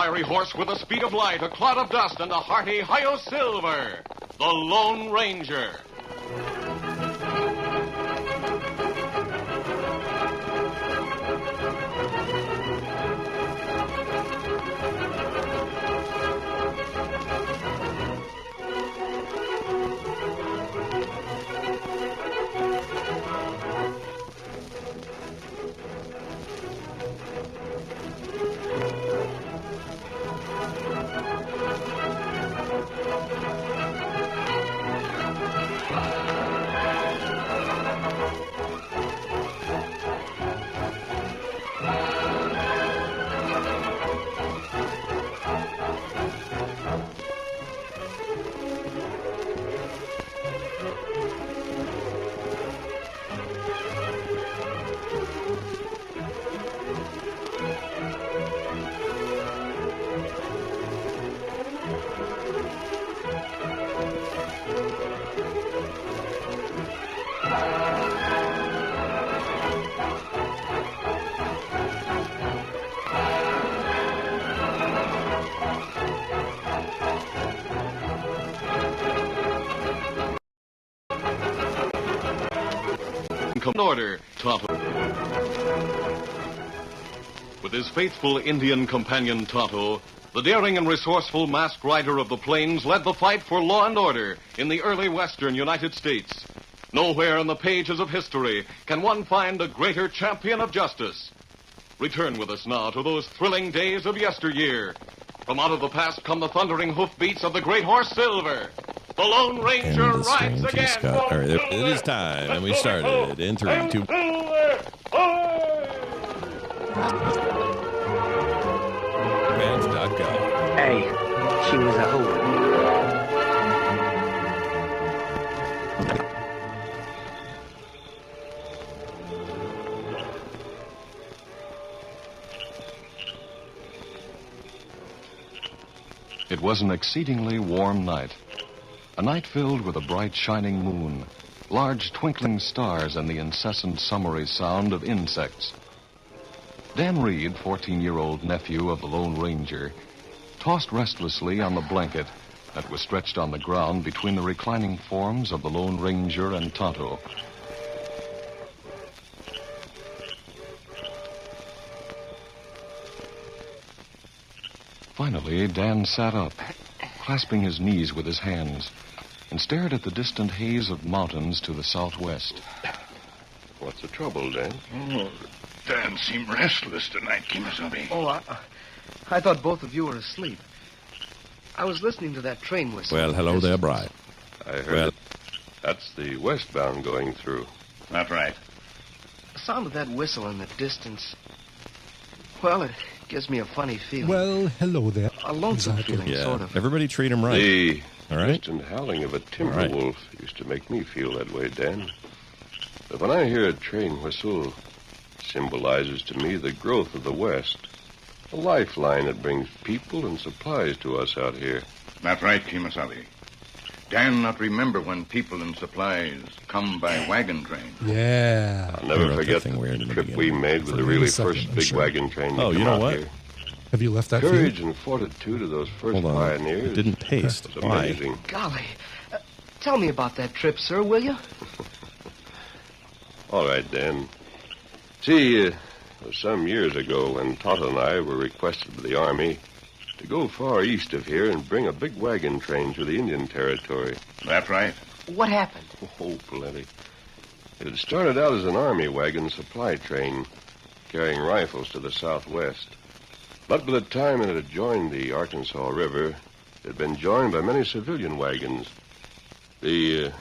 fiery horse with the speed of light, a cloud of dust, and a hearty Hi-Yo Silver, the Lone Ranger. Come in order, Tonto. With his faithful Indian companion Tonto, the daring and resourceful masked rider of the plains led the fight for law and order in the early western United States. Nowhere in the pages of history can one find a greater champion of justice. Return with us now to those thrilling days of yesteryear. From out of the past come the thundering hoofbeats of the great horse Silver. The Lone Ranger rides again. All right, it is time, and we started in 3, 2. Bands.com. Hey, she was a hoe. It was an exceedingly warm night. A night filled with a bright, shining moon, large twinkling stars, and the incessant summery sound of insects. Dan Reed, 14-year-old nephew of the Lone Ranger, tossed restlessly on the blanket that was stretched on the ground between the reclining forms of the Lone Ranger and Tonto. Finally, Dan sat up, clasping his knees with his hands, and stared at the distant haze of mountains to the southwest. What's the trouble, Dan? Oh, Dan seemed restless tonight, Kimasabi. Oh, I thought both of you were asleep. I was listening to that train whistle. Well, hello there, Bri. I heard that's the westbound going through. That's right. The sound of that whistle in the distance, well, it gives me a funny feeling. Well, hello there. A lonesome feeling, Yeah, sort of. everybody treat him right. The All right. distant howling of a timber wolf used to make me feel that way, Dan. But when I hear a train whistle, it symbolizes to me the growth of the West, a lifeline that brings people and supplies to us out here. That's right, Kimasabi. Dan not remember when people and supplies come by wagon train. Yeah. I'll never wrote forget that thing weird in the the trip beginning. we made with For the me, really second, first I'm big sure. wagon train to Oh, you come know out what? here. Have you left that Courage field? and fortitude of those first Hold on. pioneers. It didn't paste. was Why? amazing. Golly. Tell me about that trip, sir, will you? All right, Dan. See, it was some years ago when Tonto and I were requested by the Army to go far east of here and bring a big wagon train through the Indian Territory. That's right. What happened? Oh, plenty. It had started out as an Army wagon supply train carrying rifles to the southwest. But by the time it had joined the Arkansas River, it had been joined by many civilian wagons. The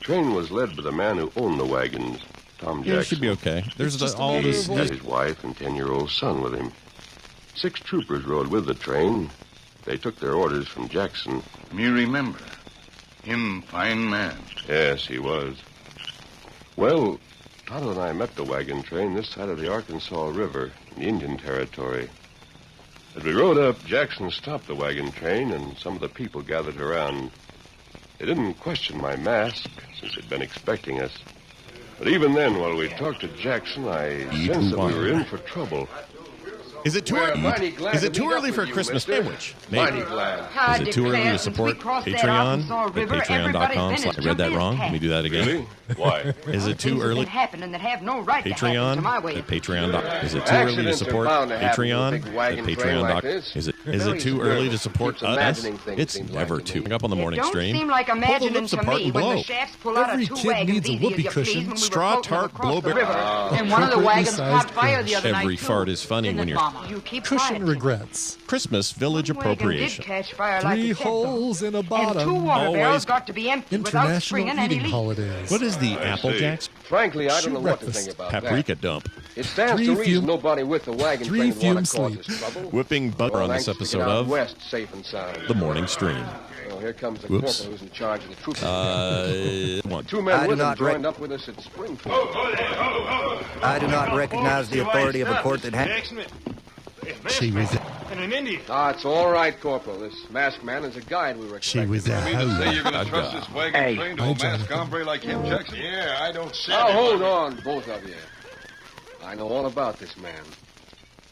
train was led by the man who owned the wagons, Tom Jackson. Yeah, it should be okay. There's all He this. had his wife and 10-year-old son with him. 6 troopers rode with the train. They took their orders from Jackson. Me remember. Him fine man. Yes, he was. Well, Tonto and I met the wagon train this side of the Arkansas River in the Indian Territory. As we rode up, Jackson stopped the wagon train, and some of the people gathered around. They didn't question my mask, since they'd been expecting us. But even then, while we talked to Jackson, I sensed that we were in for trouble. Is it too We're early? mighty glad Is it to too meet up early with for a you, Christmas mister. sandwich? Mighty Maybe. glad. I Is it too early declare, to since support we crossed that Patreon Arkansas at River, patreon.com? everybody's been I as read that jumpy as wrong. Let cats. me do that again. Really? Why? Is it too Things have early? been happening that have no right to happen to Patreon my way at of Patreon. Is it too early to Accidents are support bound to happen with a Patreon big at wagon train Patreon? like this. Is it Billy's too good. early to support Keeps us? imagining things, It's seems never like to too. me. Up on the morning It don't stream. seem like Pull the imagining lips to apart me and when blow. the shafts pull out Every of two kid wagons needs a easy whoopee as you please cushion. when we were Straw floating tart across the blowberry. river. And one of the Appropriately wagons sized caught fire the crash. other night, Every too. fart is funny Didn't when it, you're Mama? You keep Cushion quiet. regrets. Christmas village One wagon appropriation. did catch fire like 3 it said, though. holes in a And 2 bottom. water Always barrels got to be empty without International springing any Eating leaks. Holidays. What is the I Apple see. Jacks Frankly, I don't know what to Breakfast. think about paprika dump? that. It stands to 3 reason fume- nobody with the wagon 3 train would want to fume cause sleep. us trouble. Whipping butter We're on all this anxious to episode get out of west safe and sound. The Morning Stream. Well, here comes the Whoops. corporal who's in charge of the troops. One. 2 men I do with him not joined up with us at Springfield. I do not recognize the authority of a court that has... She was Ah, it's all right, Corporal. This masked man is a guide we were she expecting. was a hoe. you're going to trust this wagon Hey. train Hi, Jonathan. hombre like him, Jackson? Yeah, I don't say Now, hold on, both of you. I know all about this man.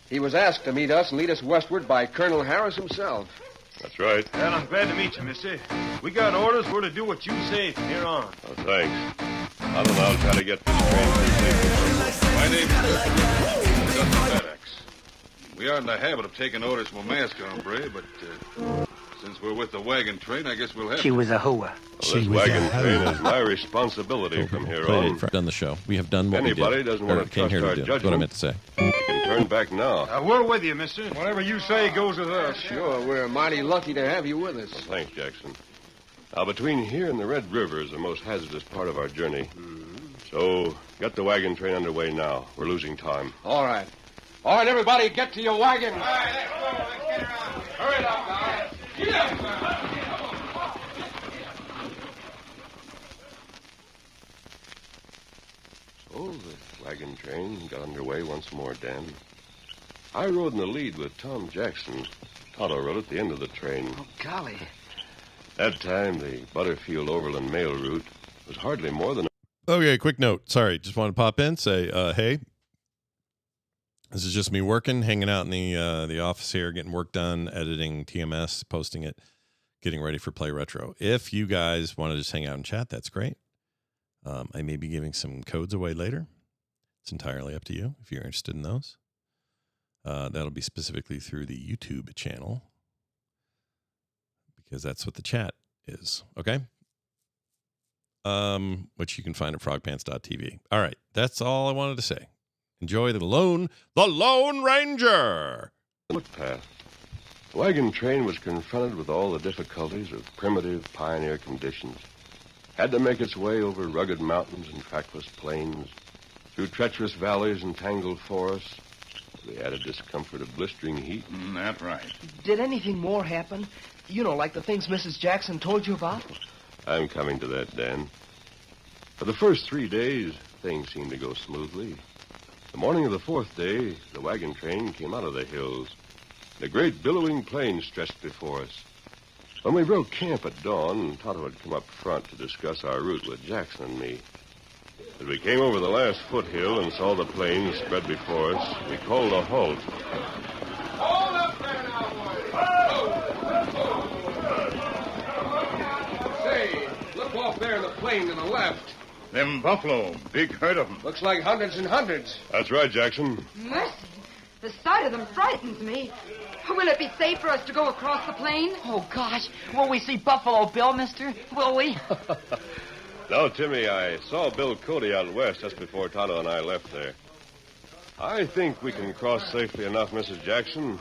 He was asked to meet us and lead us westward by Colonel Harris himself. That's right. Well, I'm glad to meet you, mister. We got orders. We're to do what you say from here on. Oh, thanks. I don't know. I'll try to get this train through safely. My name's Dr. FedEx. We aren't in the habit of taking orders from a masked hombre, but since we're with the wagon train, I guess we'll have She to. was a hoa. Well, She this was wagon a train hoe. is my responsibility from here on. Done the show. We have done what Anybody we did. doesn't want Or to came here trust our to do. That's what I judgment. meant to say. You can turn back now. We're with you, mister. Whatever you say goes with us. Sure, we're mighty lucky to have you with us. Thanks, Jackson. Now, between here and the Red River is the most hazardous part of our journey. So, get the wagon train underway now. We're losing time. All right. All right, everybody, get to your wagon. So, the wagon train got underway once more, Dan. I rode in the lead with Tom Jackson. Tonto rode at the end of the train. Oh, golly. That time, the Butterfield Overland Mail route was hardly more than Okay, quick note. Sorry, just wanted to pop in, say, hey, this is just me working, hanging out in the office here, getting work done, editing TMS, posting it, getting ready for Play Retro. If you guys want to just hang out and chat, that's great. I may be giving some codes away later. It's entirely up to you if you're interested in those. That'll be specifically through the YouTube channel because that's what the chat is. Okay. Which you can find at frogpants.tv. All right. That's all I wanted to say. Enjoy the Lone Ranger. footpath. The wagon train was confronted with all the difficulties of primitive pioneer conditions. Had to make its way over rugged mountains and trackless plains, through treacherous valleys and tangled forests, with the added discomfort of blistering heat. That's right. Did anything more happen? You know, like the things Mrs. Jackson told you about? I'm coming to that, Dan. For the first 3 days, things seemed to go smoothly. The morning of the 4th day, the wagon train came out of the hills. The great billowing plain stretched before us. When we broke camp at dawn, Tonto had come up front to discuss our route with Jackson and me. As we came over the last foothill and saw the plains spread before us, we called a halt. Hold up there now, boys. Say, look off there in the plain to the left. Them buffalo, big herd of them. Looks like hundreds and hundreds. That's right, Jackson. Mercy. The sight of them frightens me. Will it be safe for us to go across the plain? Oh, gosh. Will we see Buffalo Bill, mister? Will we? No, Timmy, I saw Bill Cody out west just before Tonto and I left there. I think we can cross safely enough, Mrs. Jackson.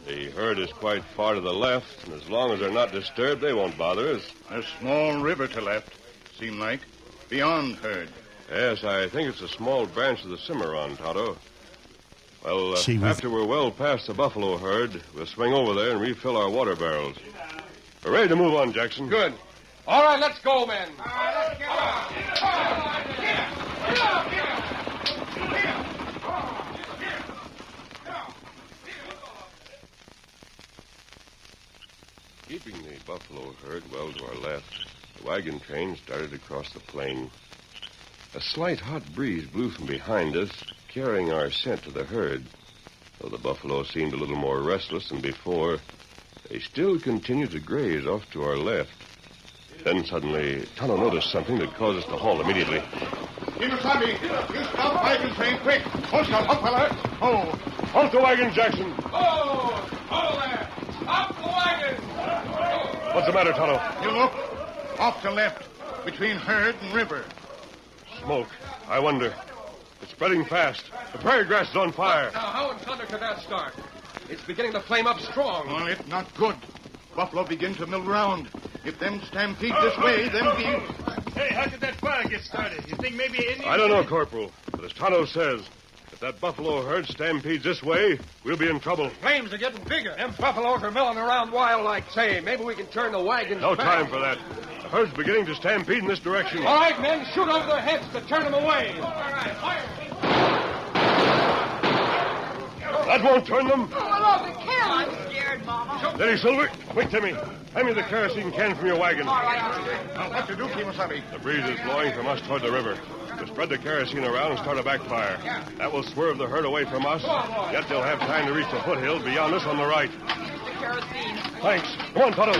The herd is quite far to the left, and as long as they're not disturbed, they won't bother us. A small river to left, seem like. Beyond herd. Yes, I think it's a small branch of the Cimarron, Tonto. Well, She was- after we're well past the buffalo herd, we'll swing over there and refill our water barrels. We're ready to move on, Jackson. Good. All right, let's go, men. Keeping the buffalo herd well to our left, the wagon train started across the plain. A slight hot breeze blew from behind us, carrying our scent to the herd. Though the buffalo seemed a little more restless than before, they still continued to graze off to our left. Then suddenly, Tonto noticed something that caused us to halt immediately. Kimasabi, you stop wagon train quick. Hold up, fella. Oh. Halt the wagon, Jackson. Oh, there. Stop the wagon. What's the matter, Tonto? You look. Off to left, between herd and river. Smoke. I wonder. It's spreading fast. The prairie grass is on fire. Now, how in thunder could that start? It's beginning to flame up strong. Well, it's not good. Buffalo begin to mill round. If them stampede this way, them be... Hey, how did that fire get started? You think maybe Indians... I don't know, Corporal. But as Tonto says, if that buffalo herd stampedes this way, we'll be in trouble. Flames are getting bigger. Them buffaloes are milling around wild like say. Maybe we can turn the wagons No back. time for that. The herd's beginning to stampede in this direction. All right, men, shoot over their heads to turn them away. All right, fire. That won't turn them. Oh, Lord, kill! I'm scared, Mama. Steady, Silver. Quick, Timmy. Hand me the kerosene can from your wagon. All right, Oscar. Now, what to do, Kimasabi? The breeze is blowing from us toward the river. We'll spread the kerosene around and start a backfire. That will swerve the herd away from us, yet they'll have time to reach the foothills beyond us on the right. The kerosene. Thanks. Come on, Tonto.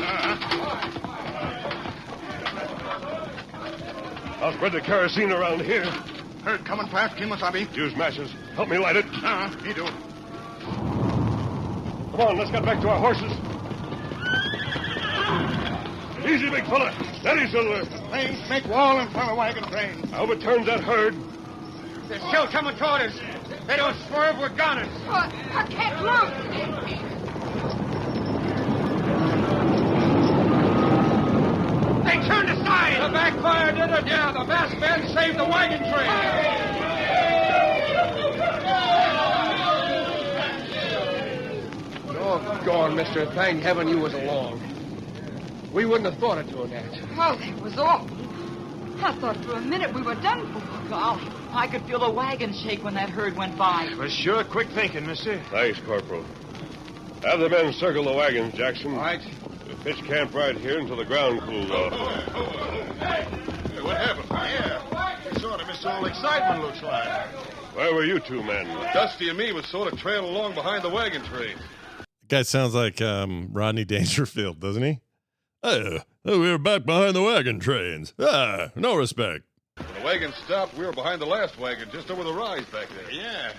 I'll spread the kerosene around here. Herd coming past, Kimasabi. Use matches. Help me light it. Me do. Come on, let's get back to our horses. Easy, big fella. Steady, Silver. Flames make wall in front of wagon train. I hope it turns that herd. They're still coming toward us. They don't swerve, we're goners. I can't look. They turned aside. The backfire did it. Yeah, the masked men saved the wagon train. Doggone, mister. Thank heaven you was along. We wouldn't have thought of doing that. Oh, that was awful. I thought for a minute we were done for. Golly, I could feel the wagon shake when that herd went by. Was sure quick thinking, mister. Thanks, Corporal. Have the men circle the wagons, Jackson. All right. We'll pitch camp right here until the ground cools off. Hey, what happened? Yeah. You sort of missed all excitement, looks like. Where were you two men? Dusty and me was sort of trailing along behind the wagon train. That guy sounds like Rodney Dangerfield, doesn't he? We were back behind the wagon trains. No respect. When the wagon stopped, we were behind the last wagon, just over the rise back there. Yeah.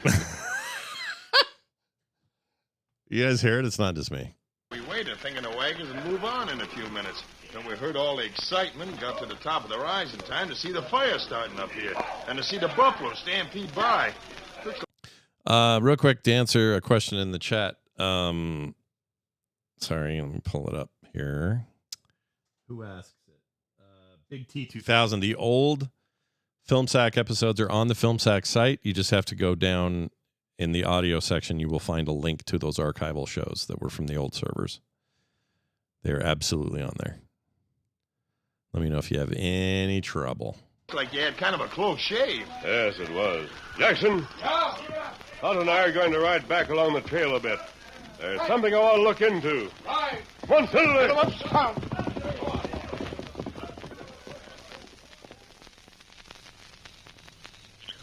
You guys hear it? It's not just me. We waited, thinking the wagons would move on in a few minutes. Then we heard all the excitement, got to the top of the rise in time to see the fire starting up here, and to see the buffalo stampede by. Real quick, to answer a question in the chat. Sorry, let me pull it up here. Who asks it? Big T 2000. The old Film Sack episodes are on the Film Sack site. You just have to go down in the audio section. You will find a link to those archival shows that were from the old servers. They're absolutely on there. Let me know if you have any trouble. Looks like you had kind of a close shave. Yes, it was. Jackson, Todd and I are going to ride back along the trail a bit. There's something I want to look into. Right. Come on, Silver.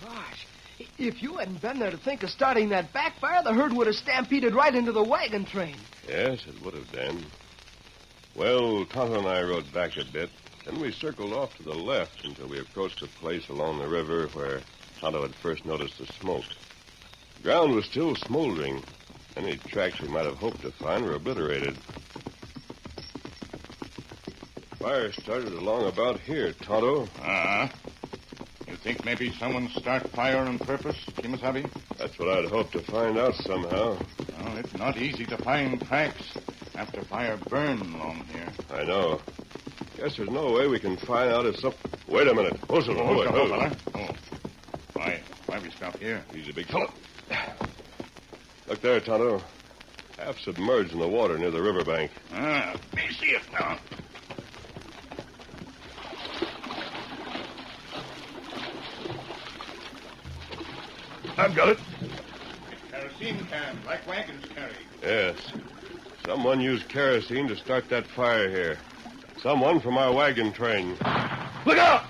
Gosh, if you hadn't been there to think of starting that backfire, the herd would have stampeded right into the wagon train. Yes, it would have, Dan. Well, Tonto and I rode back a bit, then we circled off to the left until we approached a place along the river where Tonto had first noticed the smoke. The ground was still smoldering. Any tracks we might have hoped to find were obliterated. Fire started along about here, Tonto. You think maybe someone start fire on purpose, Kimasabi? That's what I'd hoped to find out somehow. Well, it's not easy to find tracks after fire burned along here. I know. Guess there's no way we can find out if some... Wait a minute. Hold it, fella. Why we stop here? He's a big fellow. Look there, Tonto. Half submerged in the water near the riverbank. Let me see it now. I've got it. Kerosene can, like wagons carry. Yes. Someone used kerosene to start that fire here. Someone from our wagon train. Look out!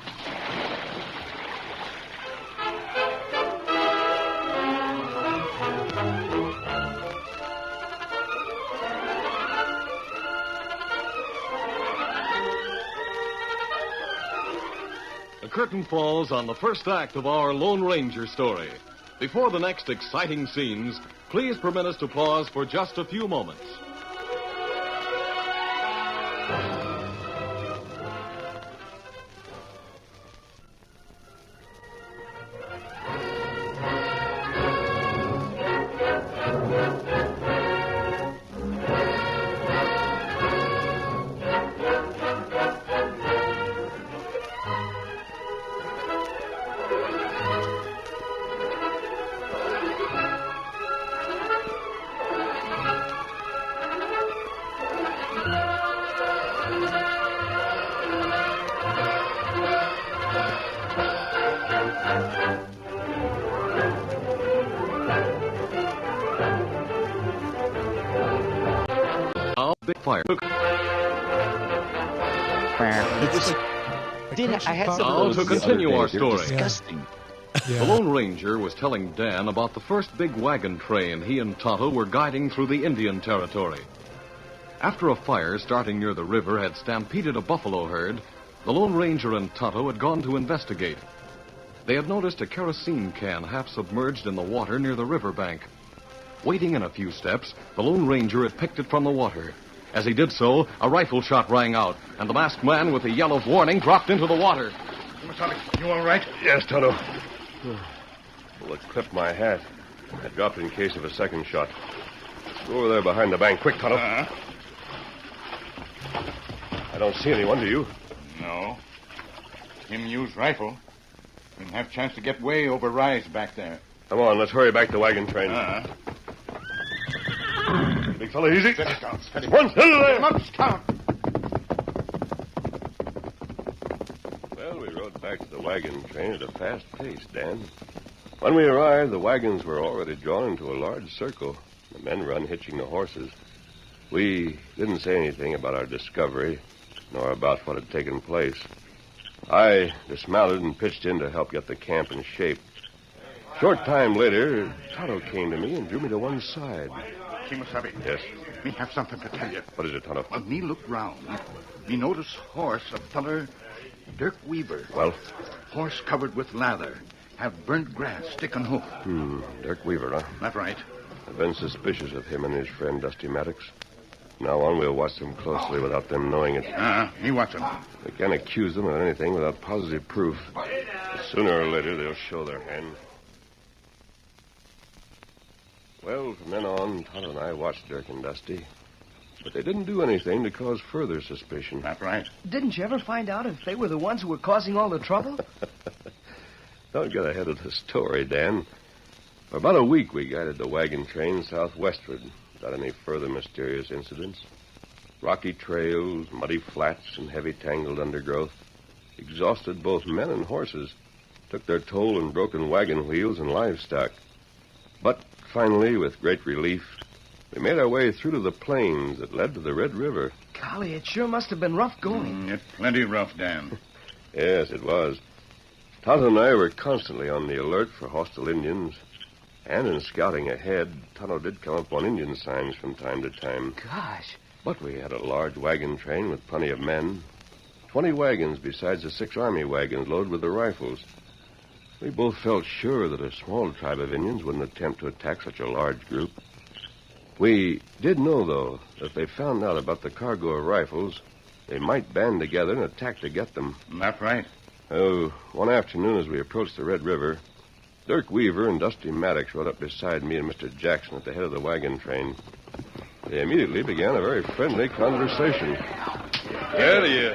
the curtain falls on the first act of our Lone Ranger story. Before the next exciting scenes, please permit us to pause for just a few moments. Big fire. Now to continue our story. Disgusting. The Lone Ranger was telling Dan about the first big wagon train he and Tonto were guiding through the Indian Territory. After a fire starting near the river had stampeded a buffalo herd, the Lone Ranger and Tonto had gone to investigate. They had noticed a kerosene can half submerged in the water near the riverbank. Wading in a few steps, the Lone Ranger had picked it from the water. As he did so, a rifle shot rang out, and the masked man with a yell of warning dropped into the water. You all right? Yes, Tonto. Well, it clipped my hat. I dropped in case of a second shot. Go over there behind the bank. Quick, Tonto. I don't see anyone, do you? No. Him use rifle. Didn't have chance to get way over rise back there. Come on, let's hurry back to wagon train. Big fella, easy. Steady, Scout. Steady. One, steady there. Come up, Scout. Well, we rode back to the wagon train at a fast pace, Dan. When we arrived, the wagons were already drawn into a large circle. The men were unhitching the horses. We didn't say anything about our discovery, nor about what had taken place. I dismounted and pitched in to help get the camp in shape. Short time later, Tonto came to me and drew me to one side. Kimasabi. Yes? Me have something to tell you. What is it, Tonto? When me looked round, me noticed horse of feller Dirk Weaver. Well? Horse covered with lather. Have burnt grass, stick and hoof. Dirk Weaver, huh? That's right. I've been suspicious of him and his friend Dusty Maddox. Now on, we'll watch them closely without them knowing it. Me watch them. We can't accuse them of anything without positive proof. Sooner or later, they'll show their hand. Well, from then on, Tonto and I watched Dirk and Dusty. But they didn't do anything to cause further suspicion. That's right. Didn't you ever find out if they were the ones who were causing all the trouble? Don't get ahead of the story, Dan. For about a week, we guided the wagon train southwestward without any further mysterious incidents. Rocky trails, muddy flats, and heavy tangled undergrowth exhausted both men and horses, took their toll in broken wagon wheels and livestock. But finally, with great relief, we made our way through to the plains that led to the Red River. Golly, it sure must have been rough going. It's plenty rough, Dan. Yes, it was. Tonto and I were constantly on the alert for hostile Indians. And in scouting ahead, Tonto did come up on Indian signs from time to time. Gosh. But we had a large wagon train with plenty of men. 20 wagons besides the 6 army wagons loaded with the rifles. We both felt sure that a small tribe of Indians wouldn't attempt to attack such a large group. We did know, though, that if they found out about the cargo of rifles, they might band together and attack to get them. That's right. Oh, one afternoon as we approached the Red River, Dirk Weaver and Dusty Maddox rode up beside me and Mr. Jackson at the head of the wagon train. They immediately began a very friendly conversation. Yeah, you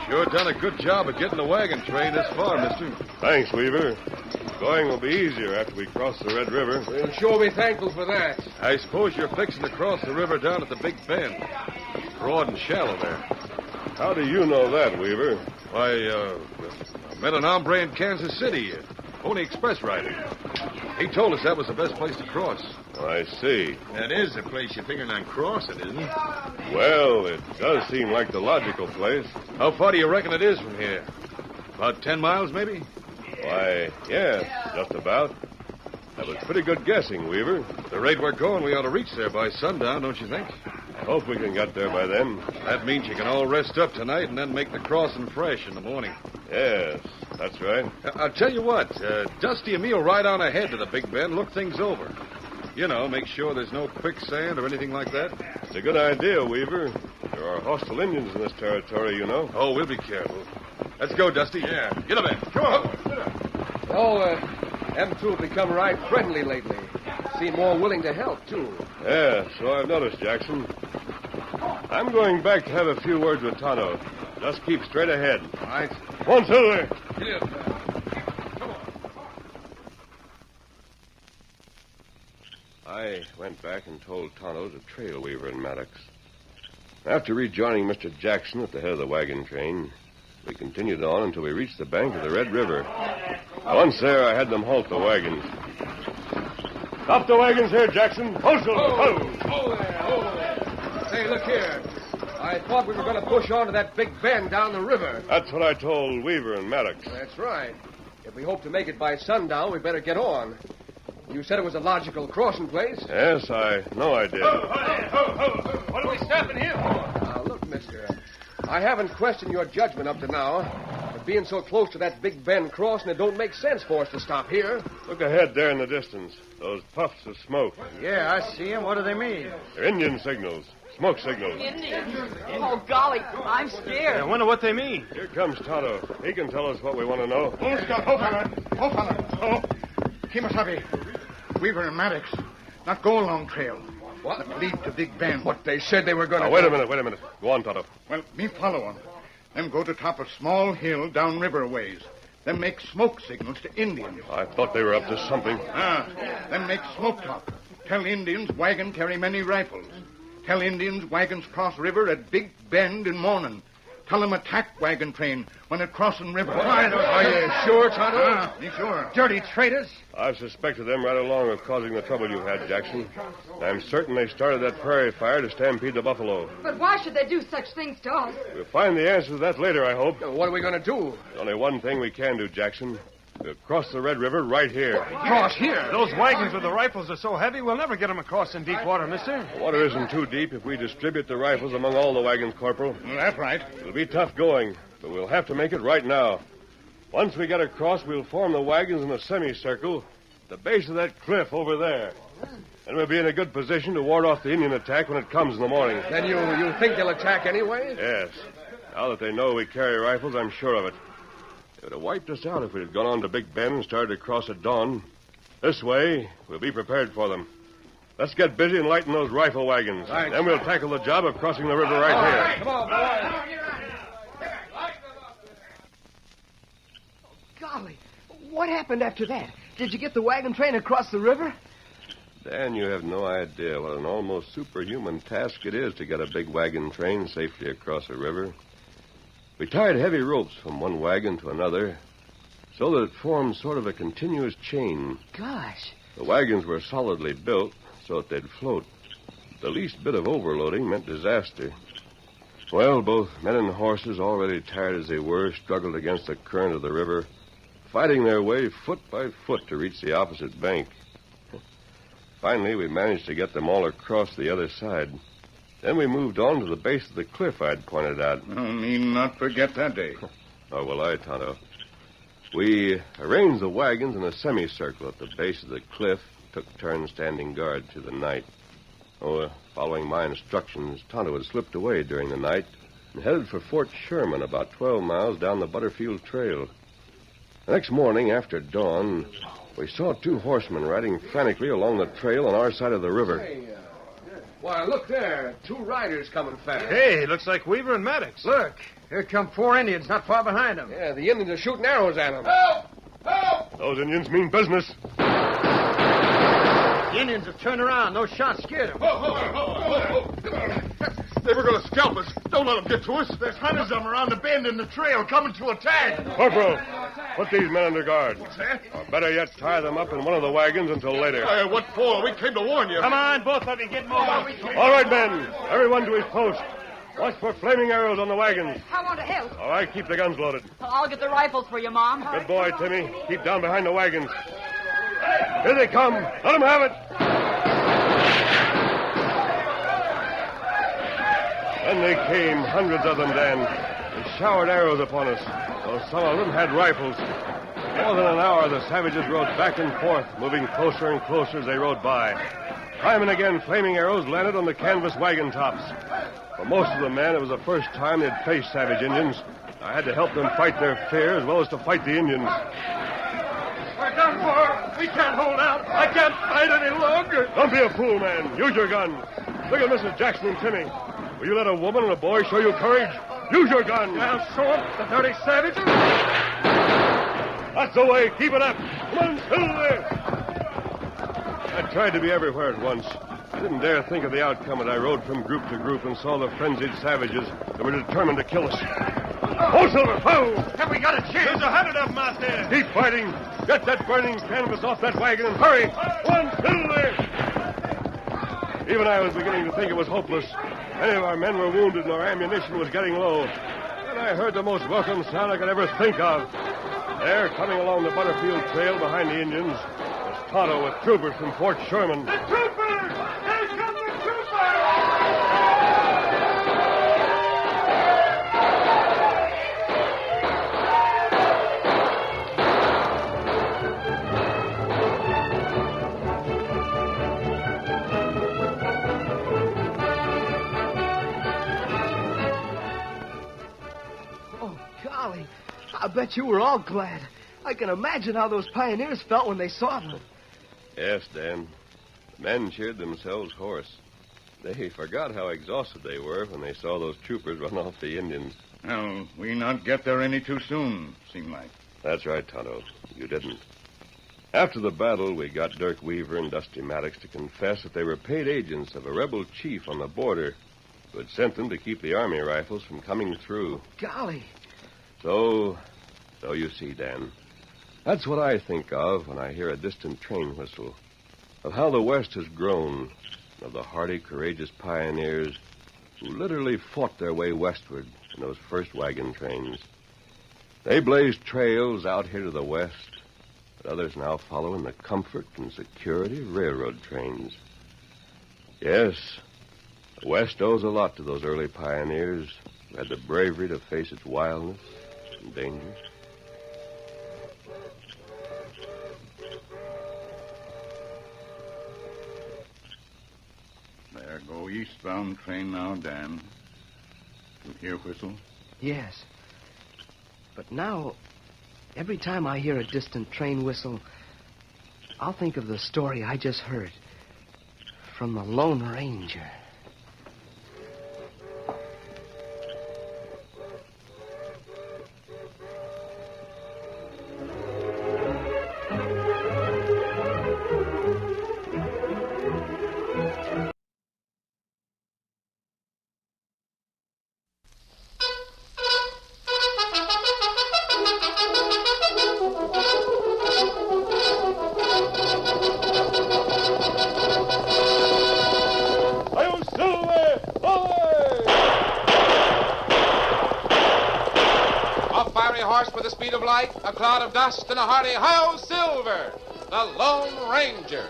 sure done a good job of getting the wagon train this far, mister. Thanks, Weaver. Going will be easier after we cross the Red River. We'll sure be thankful for that. I suppose you're fixing to cross the river down at the Big Bend. Broad and shallow there. How do you know that, Weaver? Why, I met an hombre in Kansas City, Pony Express rider. He told us that was the best place to cross. I see. That is the place you're figuring on crossing, isn't it? Well, it does seem like the logical place. How far do you reckon it is from here? About 10 miles, maybe? Why, yes, just about. That was pretty good guessing, Weaver. At the rate we're going, we ought to reach there by sundown, don't you think? I hope we can get there by then. That means you can all rest up tonight and then make the crossing fresh in the morning. Yes. That's right. I'll tell you what. Dusty and me will ride on ahead to the Big Bend, look things over. You know, make sure there's no quicksand or anything like that. It's a good idea, Weaver. There are hostile Indians in this territory, you know. Oh, we'll be careful. Let's go, Dusty. Yeah. Get up there. Come on. Them two have become right friendly lately. Seem more willing to help, too. Yeah, so I've noticed, Jackson. I'm going back to have a few words with Tonto. Just keep straight ahead. All right. Come on, Silver. Get up. I went back and told Tonto to trail Weaver and Maddox. After rejoining Mr. Jackson at the head of the wagon train, we continued on until we reached the bank of the Red River. Once there, I had them halt the wagons. Stop the wagons here, Jackson. Hold there. Say, look here. I thought we were going to push on to that big bend down the river. That's what I told Weaver and Maddox. That's right. If we hope to make it by sundown, we better get on. You said it was a logical crossing place. Yes, I know I did. What are we stopping here for? Now, look, mister. I haven't questioned your judgment up to now. But being so close to that Big Bend crossing, it don't make sense for us to stop here. Look ahead there in the distance. Those puffs of smoke. Yeah, I see them. What do they mean? They're Indian signals. Smoke signals. Indians? Oh, golly, I'm scared. I wonder what they mean. Here comes Tonto. He can tell us what we want to know. Oh, fella. Oh, Kimasabi. Weaver and Maddox. Not go along trail. What? Lead to Big Bend. What they said they were going to Wait a minute. Go on, Tonto. Well, me follow them. Then go to top of small hill down river ways. Then make smoke signals to Indians. I thought they were up to something. Then make smoke talk. Tell Indians wagon carry many rifles. Tell Indians wagons cross river at Big Bend in morning. Tell them attack wagon train when it crossing river. Are you sure, Tonto? Me sure. Dirty traitors. I've suspected them right along of causing the trouble you had, Jackson. I'm certain they started that prairie fire to stampede the buffalo. But why should they do such things to us? We'll find the answer to that later, I hope. What are we going to do? There's only one thing we can do, Jackson. We'll cross the Red River right here. Cross here? Those wagons with the rifles are so heavy, we'll never get them across in deep water, mister. The water isn't too deep if we distribute the rifles among all the wagons, Corporal. That's right. It'll be tough going, but we'll have to make it right now. Once we get across, we'll form the wagons in a semicircle at the base of that cliff over there. And we'll be in a good position to ward off the Indian attack when it comes in the morning. Then you think they'll attack anyway? Yes. Now that they know we carry rifles, I'm sure of it. They would have wiped us out if we had gone on to Big Bend and started to cross at dawn. This way, we'll be prepared for them. Let's get busy and lighten those rifle wagons. Right. Then we'll tackle the job of crossing the river right here. Right. Come on, boys. Golly, what happened after that? Did you get the wagon train across the river? Dan, you have no idea what an almost superhuman task it is to get a big wagon train safely across a river. We tied heavy ropes from one wagon to another so that it formed sort of a continuous chain. Gosh. The wagons were solidly built so that they'd float. The least bit of overloading meant disaster. Well, both men and horses, already tired as they were, struggled against the current of the river, fighting their way foot by foot to reach the opposite bank. Finally, we managed to get them all across the other side. Then we moved on to the base of the cliff I'd pointed out. Oh, me not forget that day. Oh, will I, Tonto? We arranged the wagons in a semicircle at the base of the cliff, took turns standing guard through the night. Following my instructions, Tonto had slipped away during the night and headed for Fort Sherman, about 12 miles down the Butterfield Trail. The next morning, after dawn, we saw two horsemen riding frantically along the trail on our side of the river. Why, look there. Two riders coming fast. Hey, looks like Weaver and Maddox. Look, here come 4 Indians not far behind them. Yeah, the Indians are shooting arrows at them. Help! Help! Those Indians mean business. The Indians have turned around. Those shots scared them. They were going to scalp us. Don't let them get to us. There's hundreds of them around the bend in the trail coming to attack. Corporal, put these men under guard. What's that? Or better yet, tie them up in one of the wagons until later. What for? We came to warn you. Come on, both of you, get moving. All right, men. Everyone to his post. Watch for flaming arrows on the wagons. I want to help. All right, keep the guns loaded. I'll get the rifles for you, Mom. Good boy, Timmy. Keep down behind the wagons. Here they come. Let them have it. Then they came, hundreds of them, Dan, and showered arrows upon us. though some of them had rifles. For more than an hour, the savages rode back and forth, moving closer and closer as they rode by. Time and again, flaming arrows landed on the canvas wagon tops. For most of the men, it was the first time they'd faced savage Indians. I had to help them fight their fear as well as to fight the Indians. We're done for. We can't hold out. I can't fight any longer. Don't be a fool, man. Use your gun. Look at Mrs. Jackson and Timmy. Will you let a woman and a boy show you courage? Use your gun. I'll show them, the dirty savages. That's the way. Keep it up. Come on, Silver. I tried to be everywhere at once. I didn't dare think of the outcome as I rode from group to group and saw the frenzied savages that were determined to kill us. Oh, Silver! Oh! Have we got a chance? There's 100 of them out there. Keep fighting. Get that burning canvas off that wagon and hurry. Come on, Silver! Even I was beginning to think it was hopeless. Many of our men were wounded and our ammunition was getting low. Then I heard the most welcome sound I could ever think of. There, coming along the Butterfield Trail behind the Indians, was Tonto with troopers from Fort Sherman. The troopers! Here come the troopers! Golly, I bet you were all glad. I can imagine how those pioneers felt when they saw them. Yes, Dan. The men cheered themselves hoarse. They forgot how exhausted they were when they saw those troopers run off the Indians. Well, we not get there any too soon, seem like. That's right, Tonto. You didn't. After the battle, we got Dirk Weaver and Dusty Maddox to confess that they were paid agents of a rebel chief on the border who had sent them to keep the Army rifles from coming through. Golly. So you see, Dan, that's what I think of when I hear a distant train whistle, of how the West has grown, of the hardy, courageous pioneers who literally fought their way westward in those first wagon trains. They blazed trails out here to the west, but others now follow in the comfort and security of railroad trains. Yes, the West owes a lot to those early pioneers who had the bravery to face its wildness and dangers. There go eastbound train now, Dan. You hear whistle? Yes. But now, every time I hear a distant train whistle, I'll think of the story I just heard from the Lone Ranger. A cloud of dust and a hearty hi-yo Silver, the Lone Ranger.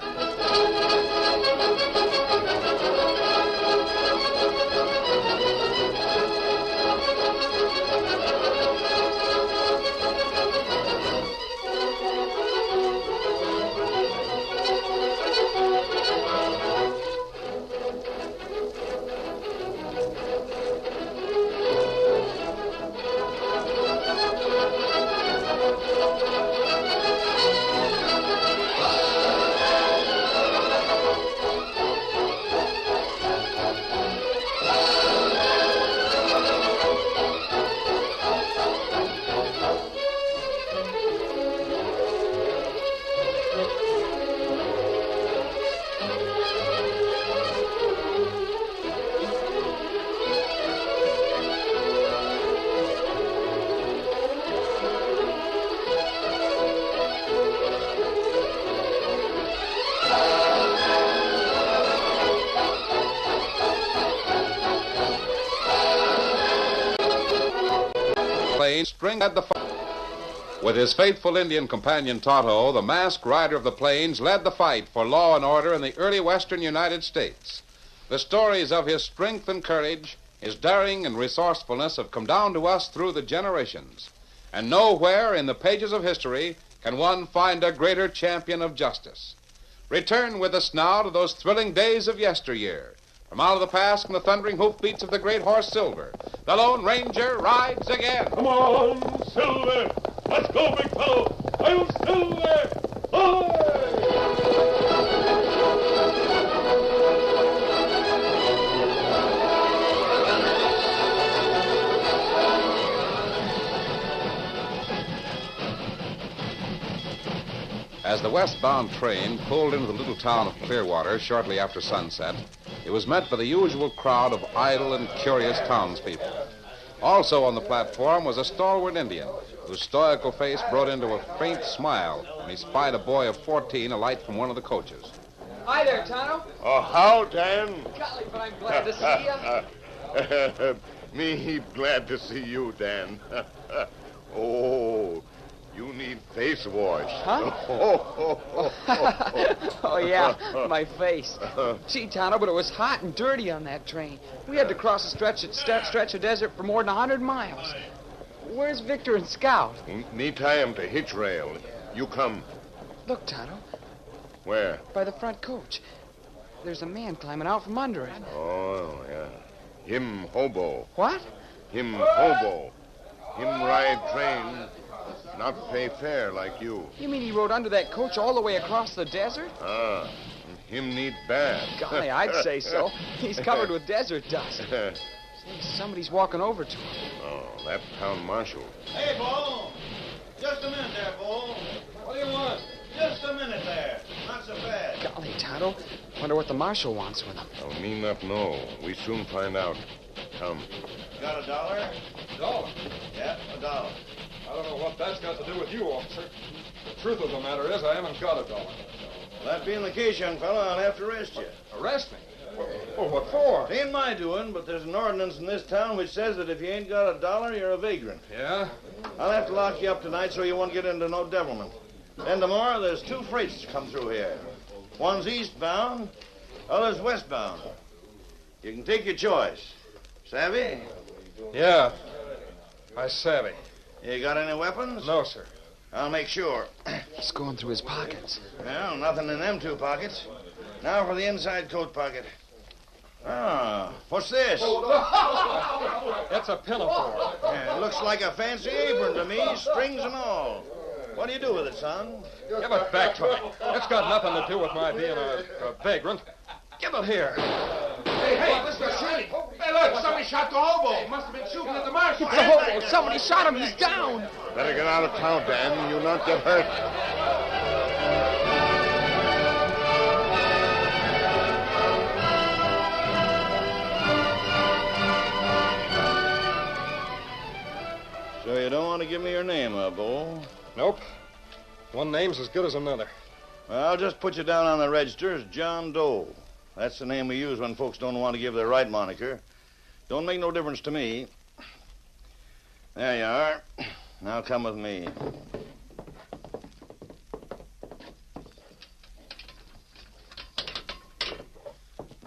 String led the fight. With his faithful Indian companion Tonto, the masked rider of the plains led the fight for law and order in the early western United States. The stories of his strength and courage, his daring and resourcefulness have come down to us through the generations. And nowhere in the pages of history can one find a greater champion of justice. Return with us now to those thrilling days of yesteryear. From out of the past come the thundering hoofbeats of the great horse Silver. The Lone Ranger rides again. Come on, Silver. Let's go, big fellow. I'm Silver. As the westbound train pulled into the little town of Clearwater shortly after sunset, it was met by the usual crowd of idle and curious townspeople. Also on the platform was a stalwart Indian, whose stoical face broke into a faint smile when he spied a boy of 14 alight from one of the coaches. Hi there, Tonto. Oh, how, Dan? Golly, but I'm glad to see you. Me glad to see you, Dan. Oh, you need face wash. Huh? Oh, yeah, my face. Gee, Tonto, but it was hot and dirty on that train. We had to cross a stretch of desert for more than 100 miles. Where's Victor and Scout? Me tie him to hitch rail. You come. Look, Tonto, Where? by the front coach. There's a man climbing out from under it. Oh, yeah. Him hobo. What? Him hobo. Him ride train. Not pay fare like you. You mean he rode under that coach all the way across the desert? Ah, him need bad. Golly, I'd say so. He's covered with desert dust. Say, somebody's walking over to him. Oh, that town marshal. Hey, Bo. Just a minute there, Bo. What do you want? Just a minute there. Not so fast. Golly, Tonto. Wonder what the marshal wants with him. Oh, me not know. We soon find out. Come. Got $1? $1? Yep, $1. I don't know what that's got to do with you, officer. The truth of the matter is I haven't got $1. Well, that being the case, young fellow, I'll have to arrest you. Arrest me? Oh, what for? It ain't my doing, but there's an ordinance in this town which says that if you ain't got $1, you're a vagrant. Yeah? I'll have to lock you up tonight so you won't get into no devilment. Then tomorrow, there's 2 freights to come through here. One's eastbound, other's westbound. You can take your choice. Savvy? Yeah, I savvy. You got any weapons? No, sir. I'll make sure. He's going through his pockets. Well, nothing in them 2 pockets. Now for the inside coat pocket. Ah, what's this? That's a pinafore. Yeah, it looks like a fancy apron to me, strings and all. What do you do with it, son? Give it back to me. It's got nothing to do with my being a vagrant. Give it here. Hey, Mr. Shirley. Hey, look, somebody shot the hobo. He must have been shooting at the marshal. It's a hobo. Somebody shot him. He's down. Better get out of town, Dan. You'll not get hurt. So you don't want to give me your name, Bo? Nope. One name's as good as another. Well, I'll just put you down on the register as John Doe. That's the name we use when folks don't want to give their right moniker. Don't make no difference to me. There you are. Now come with me.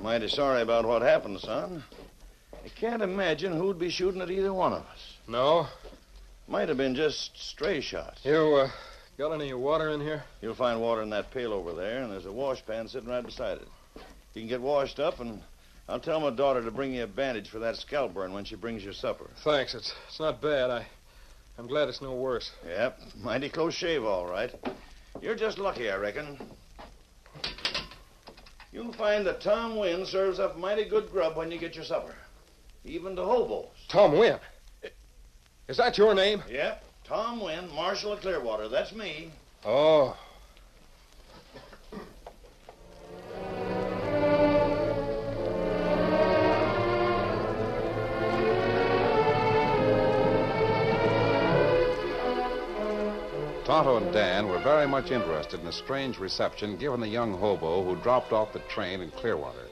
Mighty sorry about what happened, son. I can't imagine who'd be shooting at either one of us. No? Might have been just stray shots. You, got any water in here? You'll find water in that pail over there, and there's a washpan sitting right beside it. You can get washed up, and I'll tell my daughter to bring you a bandage for that scalp burn when she brings your supper. Thanks. It's not bad. I'm glad it's no worse. Yep, mighty close shave, all right. You're just lucky, I reckon. You'll find that Tom Wynn serves up mighty good grub when you get your supper. Even to hobos. Tom Wynn? Is that your name? Yep, Tom Wynn, Marshal of Clearwater. That's me. Oh. Tonto and Dan were very much interested in the strange reception given the young hobo who dropped off the train in Clearwater.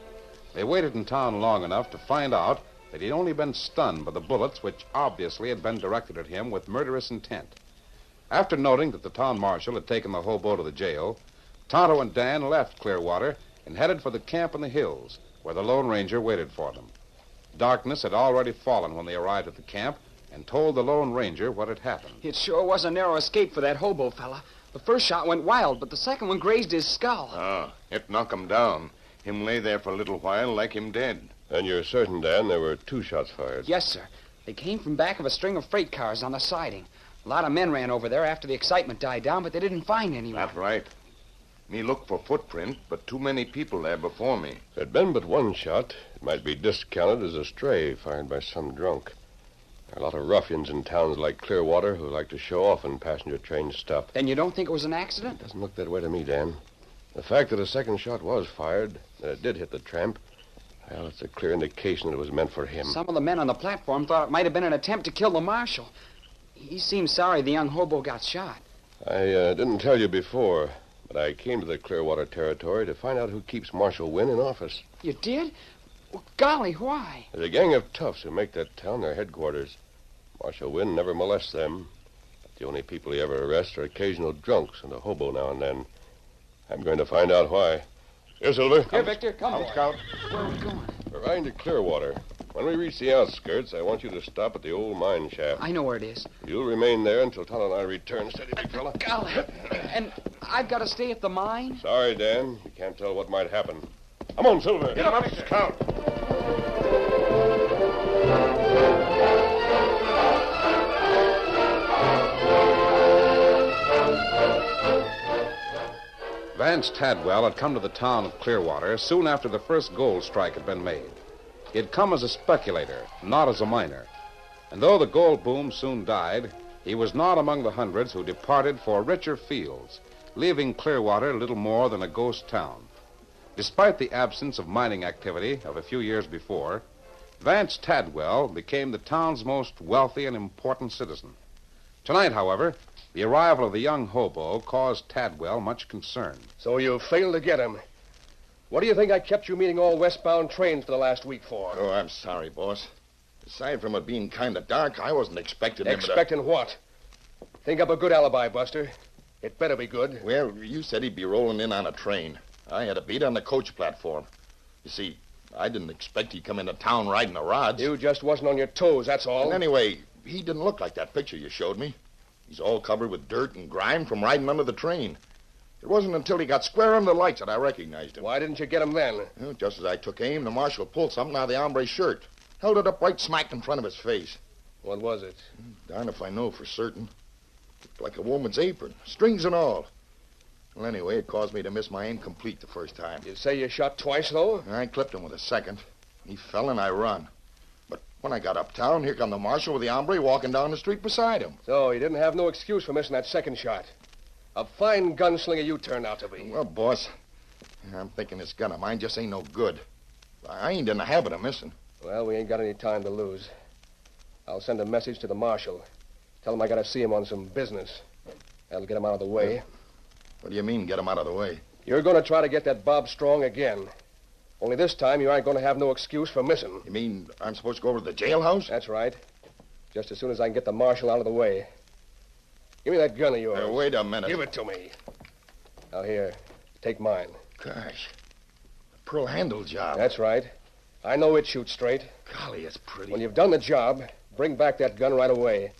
They waited in town long enough to find out that he'd only been stunned by the bullets which obviously had been directed at him with murderous intent. After noting that the town marshal had taken the hobo to the jail, Tonto and Dan left Clearwater and headed for the camp in the hills, where the Lone Ranger waited for them. Darkness had already fallen when they arrived at the camp, and told the Lone Ranger what had happened. It sure was a narrow escape for that hobo fella. The first shot went wild, but the second one grazed his skull. Ah, it knocked him down. Him lay there for a little while like him dead. And you're certain, Dan, there were 2 shots fired? Yes, sir. They came from back of a string of freight cars on the siding. A lot of men ran over there after the excitement died down, but they didn't find anyone. That's right. Me looked for footprint, but too many people there before me. If there'd been but 1 shot, it might be discounted as a stray fired by some drunk. There are a lot of ruffians in towns like Clearwater who like to show off when passenger trains stop. Then you don't think it was an accident? It doesn't look that way to me, Dan. The fact that a second shot was fired, that it did hit the tramp, well, it's a clear indication that it was meant for him. Some of the men on the platform thought it might have been an attempt to kill the marshal. He seemed sorry the young hobo got shot. I didn't tell you before, but I came to the Clearwater territory to find out who keeps Marshal Wynn in office. You did? Well, golly, why? There's a gang of toughs who make that town their headquarters. Marshal Wynn never molests them. The only people he ever arrests are occasional drunks and a hobo now and then. I'm going to find out why. Here, Silver. Here, Victor, come on. Scout. Where are we going? We're riding to Clearwater. When we reach the outskirts, I want you to stop at the old mine shaft. I know where it is. You'll remain there until Tonto and I return. Steady, big fella. Golly. And I've got to stay at the mine? Sorry, Dan. You can't tell what might happen. Come on, Silver. Get him up, Scout. Vance Tadwell had come to the town of Clearwater soon after the first gold strike had been made. He had come as a speculator, not as a miner. And though the gold boom soon died, he was not among the hundreds who departed for richer fields, leaving Clearwater little more than a ghost town. Despite the absence of mining activity of a few years before, Vance Tadwell became the town's most wealthy and important citizen. Tonight, however, the arrival of the young hobo caused Tadwell much concern. So you failed to get him. What do you think I kept you meeting all westbound trains for the last week for? Oh, I'm sorry, boss. Aside from it being kind of dark, I wasn't expecting him to... Expecting what? Think up a good alibi, Buster. It better be good. Well, you said he'd be rolling in on a train. I had a beat on the coach platform. You see, I didn't expect he'd come into town riding the rods. You just wasn't on your toes, that's all. And anyway, he didn't look like that picture you showed me. He's all covered with dirt and grime from riding under the train. It wasn't until he got square under the lights that I recognized him. Why didn't you get him then? Well, just as I took aim, the marshal pulled something out of the hombre's shirt. Held it up right smack in front of his face. What was it? Darn if I know for certain. Looked like a woman's apron, strings and all. Well, anyway, it caused me to miss my aim complete the first time. You say you shot twice, though? I clipped him with a second. He fell and I run. But when I got uptown, here come the marshal with the hombre walking down the street beside him. So you didn't have no excuse for missing that second shot. A fine gunslinger you turned out to be. Well, boss, I'm thinking this gun of mine just ain't no good. I ain't in the habit of missing. Well, we ain't got any time to lose. I'll send a message to the marshal. Tell him I gotta see him on some business. That'll get him out of the way. What do you mean, get him out of the way? You're gonna try to get that Bob Strong again. Only this time you aren't gonna have no excuse for missing. You mean I'm supposed to go over to the jailhouse? That's right. Just as soon as I can get the marshal out of the way. Give me that gun of yours. Wait a minute. Give it to me. Now, here. Take mine. Gosh. A pearl handle job. That's right. I know it shoots straight. Golly, it's pretty. When you've done the job, bring back that gun right away.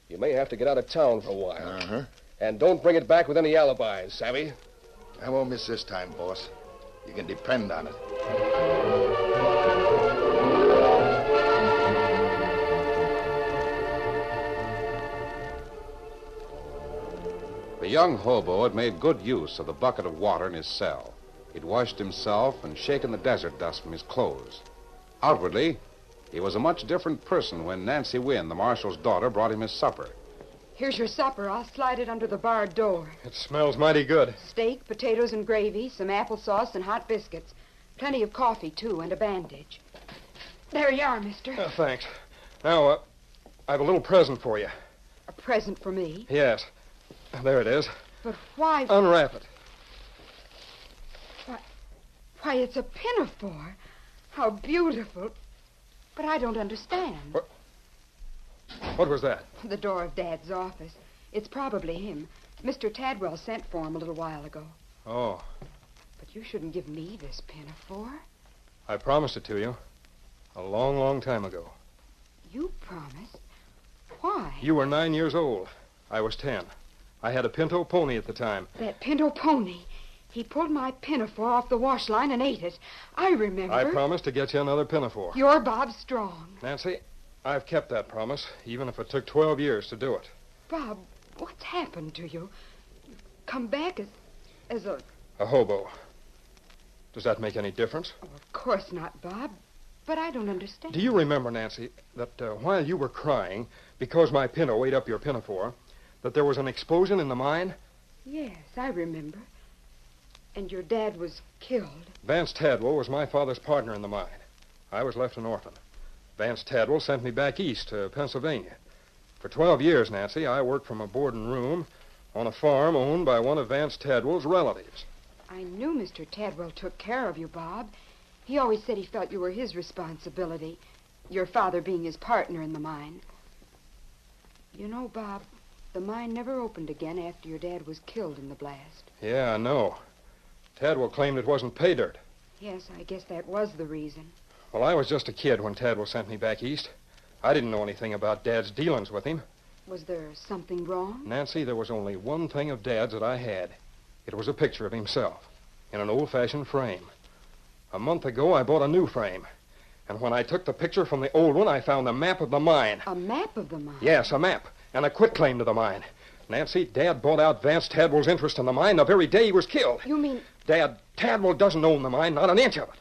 You may have to get out of town for a while. Uh-huh. And don't bring it back with any alibis, savvy? I won't miss this time, boss. You can depend on it. The young hobo had made good use of the bucket of water in his cell. He'd washed himself and shaken the desert dust from his clothes. Outwardly, he was a much different person when Nancy Wynn, the marshal's daughter, brought him his supper. Here's your supper. I'll slide it under the barred door. It smells mighty good. Steak, potatoes, and gravy, some applesauce, and hot biscuits. Plenty of coffee, too, and a bandage. There you are, mister. Oh, thanks. Now, I have a little present for you. A present for me? Yes. There it is. But why... Unwrap it. Why, it's a pinafore. How beautiful. But I don't understand. What was that? The door of Dad's office. It's probably him. Mr. Tadwell sent for him a little while ago. Oh. But you shouldn't give me this pinafore. I promised it to you. A long, long time ago. You promised? Why? You were 9 years old. I was 10. I had a pinto pony at the time. That pinto pony. He pulled my pinafore off the wash line and ate it. I remember. I promised to get you another pinafore. You're Bob Strong. Nancy, I've kept that promise, even if it took 12 years to do it. Bob, what's happened to you? Come back as a... A hobo. Does that make any difference? Oh, of course not, Bob. But I don't understand. Do you remember, Nancy, that while you were crying, because my pinto ate up your pinafore, that there was an explosion in the mine? Yes, I remember. And your dad was killed. Vance Tadwell was my father's partner in the mine. I was left an orphan. Vance Tadwell sent me back east to Pennsylvania. For 12 years, Nancy, I worked from a boarding room on a farm owned by one of Vance Tadwell's relatives. I knew Mr. Tadwell took care of you, Bob. He always said he felt you were his responsibility, your father being his partner in the mine. You know, Bob, the mine never opened again after your dad was killed in the blast. Yeah, I know. Tadwell claimed it wasn't pay dirt. Yes, I guess that was the reason. Well, I was just a kid when Tadwell sent me back east. I didn't know anything about Dad's dealings with him. Was there something wrong? Nancy, there was only one thing of Dad's that I had. It was a picture of himself in an old-fashioned frame. A month ago, I bought a new frame. And when I took the picture from the old one, I found a map of the mine. A map of the mine? Yes, a map. And a quitclaim to the mine. Nancy, Dad bought out Vance Tadwell's interest in the mine the very day he was killed. You mean... Dad, Tadwell doesn't own the mine, not an inch of it.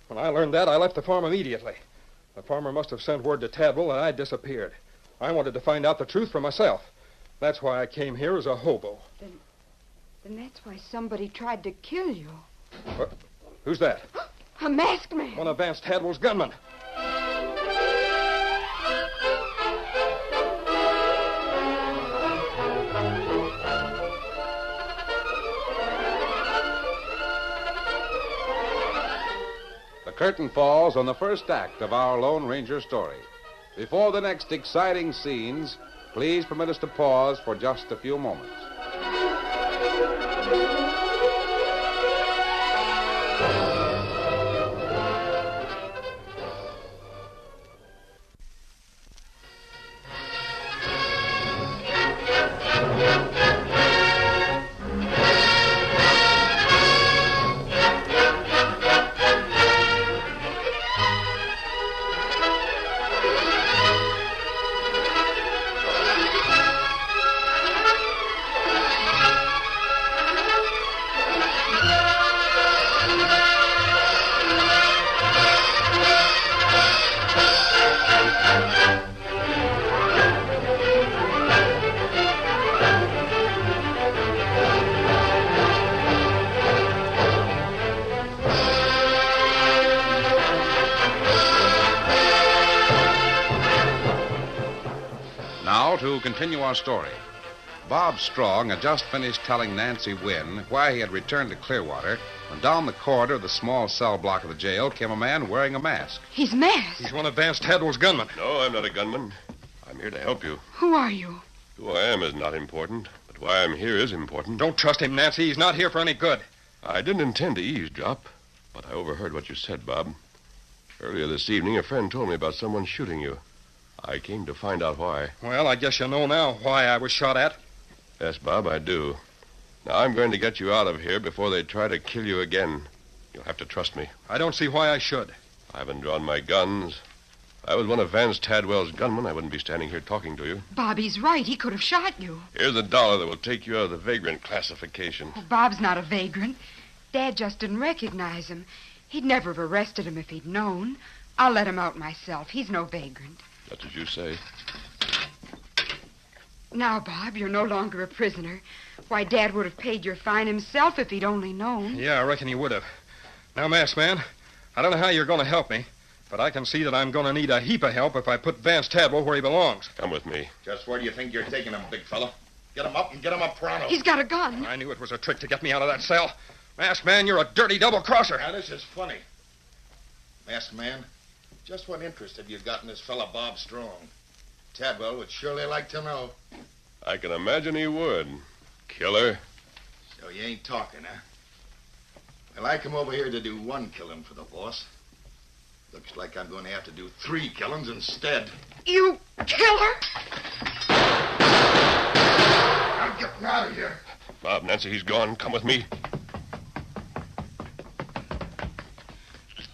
When I learned that, I left the farm immediately. The farmer must have sent word to Tadwell that I'd disappeared. I wanted to find out the truth for myself. That's why I came here as a hobo. Then that's why somebody tried to kill you. What? Who's that? A masked man. One of Vance Tadwell's gunmen. The curtain falls on the first act of our Lone Ranger story. Before the next exciting scenes, please permit us to pause for just a few moments. To continue our story. Bob Strong had just finished telling Nancy Wynn why he had returned to Clearwater when down the corridor of the small cell block of the jail came a man wearing a mask. He's masked. He's one of Vance Tadwell's gunmen. No, I'm not a gunman. I'm here to help you. Who are you? Who I am is not important, but why I'm here is important. Don't trust him, Nancy. He's not here for any good. I didn't intend to eavesdrop, but I overheard what you said, Bob. Earlier this evening, a friend told me about someone shooting you. I came to find out why. Well, I guess you know now why I was shot at. Yes, Bob, I do. Now, I'm going to get you out of here before they try to kill you again. You'll have to trust me. I don't see why I should. I haven't drawn my guns. If I was one of Vance Tadwell's gunmen, I wouldn't be standing here talking to you. Bobby's right. He could have shot you. Here's $1 that will take you out of the vagrant classification. Oh, Bob's not a vagrant. Dad just didn't recognize him. He'd never have arrested him if he'd known. I'll let him out myself. He's no vagrant. That's what you say. Now, Bob, you're no longer a prisoner. Why, Dad would have paid your fine himself if he'd only known. Yeah, I reckon he would have. Now, Masked Man, I don't know how you're going to help me, but I can see that I'm going to need a heap of help if I put Vance Tadwell where he belongs. Come with me. Just where do you think you're taking him, big fella? Get him up and get him up pronto. He's got a gun. I knew it was a trick to get me out of that cell. Masked Man, you're a dirty double-crosser. Now, this is funny. Masked Man, just what interest have you got in this fella, Bob Strong? Tadwell would surely like to know. I can imagine he would. Killer. So you ain't talking, huh? Well, I come over here to do one killing for the boss. Looks like I'm going to have to do 3 killings instead. You killer! I'm getting out of here. Bob, Nancy, he's gone. Come with me.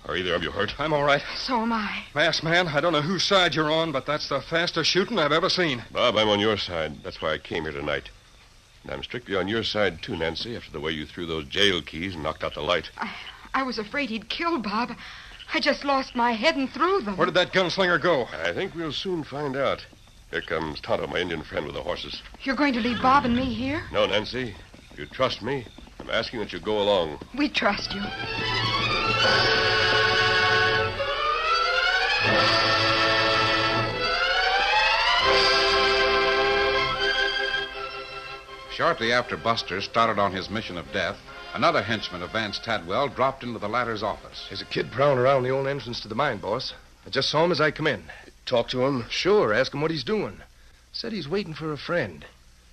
Are either of you hurt? I'm all right. So am I. Masked man, I don't know whose side you're on, but that's the fastest shooting I've ever seen. Bob, I'm on your side. That's why I came here tonight. And I'm strictly on your side, too, Nancy, after the way you threw those jail keys and knocked out the light. I was afraid he'd kill Bob. I just lost my head and threw them. Where did that gunslinger go? I think we'll soon find out. Here comes Tonto, my Indian friend with the horses. You're going to leave Bob and me here? No, Nancy. If you trust me, I'm asking that you go along. We trust you. Shortly after Buster started on his mission of death, another henchman of Vance Tadwell dropped into the latter's office. There's a kid prowling around the old entrance to the mine, boss. I just saw him as I come in. Talk to him? Sure, ask him what he's doing. Said he's waiting for a friend.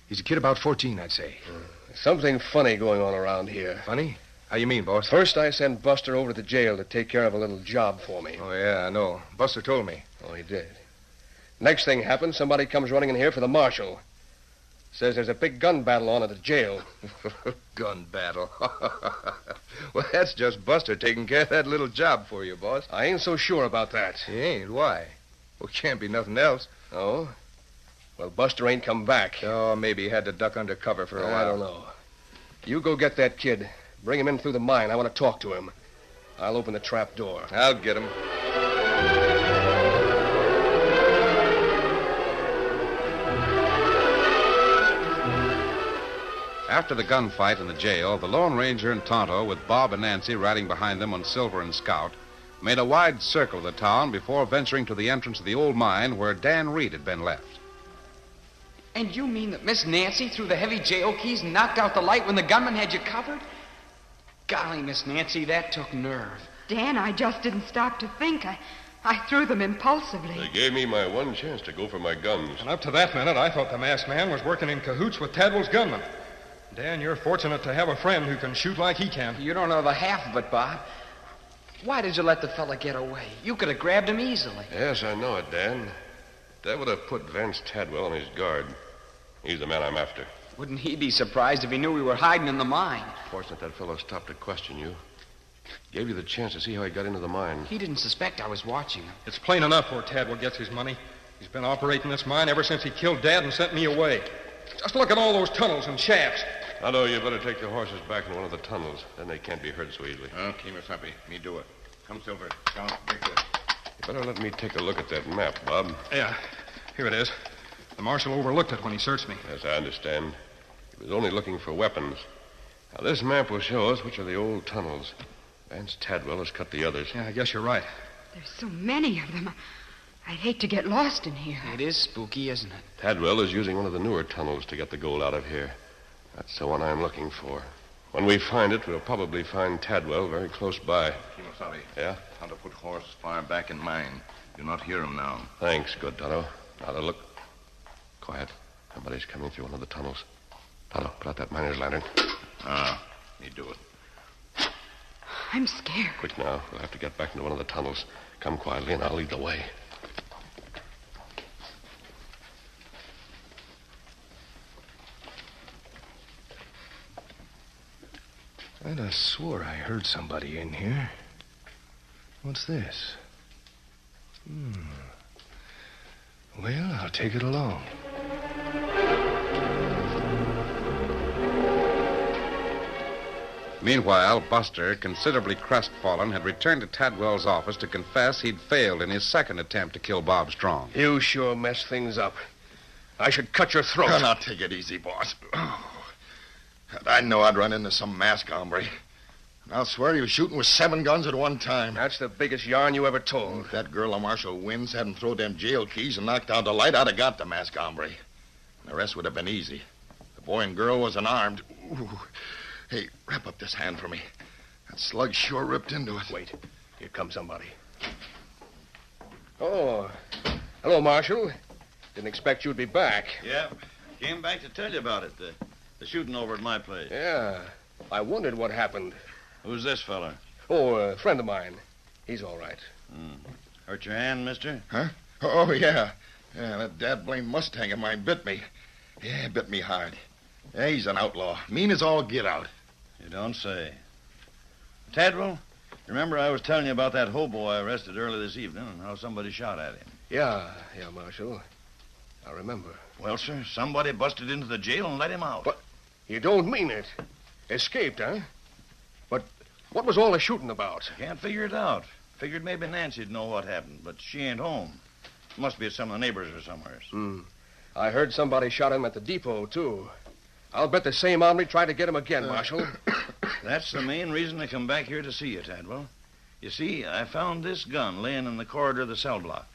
He's a kid about 14, I'd say. Something funny going on around here. Funny? How you mean, boss? First, I sent Buster over to the jail to take care of a little job for me. Oh, yeah, I know. Buster told me. Oh, he did. Next thing happens, somebody comes running in here for the marshal. Says there's a big gun battle on at the jail. Gun battle. Well, that's just Buster taking care of that little job for you, boss. I ain't so sure about that. He ain't? Why? Well, can't be nothing else. Oh? Well, Buster ain't come back. Oh, maybe he had to duck under cover for a while. I don't know. You go get that kid. Bring him in through the mine. I want to talk to him. I'll open the trap door. I'll get him. After the gunfight in the jail, the Lone Ranger and Tonto, with Bob and Nancy riding behind them on Silver and Scout, made a wide circle of the town before venturing to the entrance of the old mine where Dan Reed had been left. And you mean that Miss Nancy threw the heavy jail keys and knocked out the light when the gunman had you covered? Golly, Miss Nancy, that took nerve. Dan, I just didn't stop to think. I threw them impulsively. They gave me my one chance to go for my guns. And up to that minute, I thought the masked man was working in cahoots with Tadwell's gunman. Dan, you're fortunate to have a friend who can shoot like he can. You don't know the half of it, Bob. Why did you let the fella get away? You could have grabbed him easily. Yes, I know it, Dan. That would have put Vance Tadwell on his guard. He's the man I'm after. Wouldn't he be surprised if he knew we were hiding in the mine? Fortunate that fellow stopped to question you. Gave you the chance to see how he got into the mine. He didn't suspect I was watching him. It's plain enough where Tadwell gets his money. He's been operating this mine ever since he killed Dad and sent me away. Just look at all those tunnels and shafts. Tonto, you better take the horses back in one of the tunnels. Then they can't be hurt so easily. Okay, Miss Happy. Me do it. Come, Silver. Come, Victor. You better let me take a look at that map, Bob. Yeah, here it is. The marshal overlooked it when he searched me. Yes, I understand. He was only looking for weapons. Now, this map will show us which are the old tunnels. Vance Tadwell has cut the others. Yeah, I guess you're right. There's so many of them. I'd hate to get lost in here. It is spooky, isn't it? Tadwell is using one of the newer tunnels to get the gold out of here. That's the one I'm looking for. When we find it, we'll probably find Tadwell very close by. Kimasabi. Yeah? Tonto put horse far back in mine. Do not hear him now. Thanks, good Tonto. Now, look. Quiet. Somebody's coming through one of the tunnels. Tonto, put out that miner's lantern. Me do it. I'm scared. Quick now. We'll have to get back into one of the tunnels. Come quietly, and I'll lead the way. I'd have swore I heard somebody in here. What's this? Well, I'll take it along. Meanwhile, Buster, considerably crestfallen, had returned to Tadwell's office to confess he'd failed in his second attempt to kill Bob Strong. You sure messed things up. I should cut your throat. Oh, now, take it easy, boss. I know I'd run into some masked hombre. And I'll swear he was shooting with 7 guns at one time. That's the biggest yarn you ever told. If that girl of Marshal Wynn's hadn't thrown them jail keys and knocked out the light, I'd have got the masked hombre. And the rest would have been easy. The boy and girl was unarmed. Ooh. Hey, wrap up this hand for me. That slug sure ripped into it. Wait. Here comes somebody. Oh. Hello, Marshal. Didn't expect you'd be back. Yeah. Came back to tell you about it. The shooting over at my place. Yeah. I wondered what happened. Who's this fella? Oh, a friend of mine. He's all right. Hurt your hand, mister? Huh? Oh, yeah. Yeah, that dad-blamed Mustang of mine bit me. Yeah, bit me hard. Yeah, he's an outlaw. Mean as all get out. You don't say. Tadwell, remember I was telling you about that hobo I arrested early this evening and how somebody shot at him? Yeah, Marshal. I remember. Well, sir, somebody busted into the jail and let him out. But you don't mean it. Escaped, huh? But what was all the shooting about? Can't figure it out. Figured maybe Nancy'd know what happened, but she ain't home. Must be at some of the neighbors or somewhere. I heard somebody shot him at the depot, too. I'll bet the same army tried to get him again, Marshal. That's the main reason I come back here to see you, Tadwell. You see, I found this gun laying in the corridor of the cell block.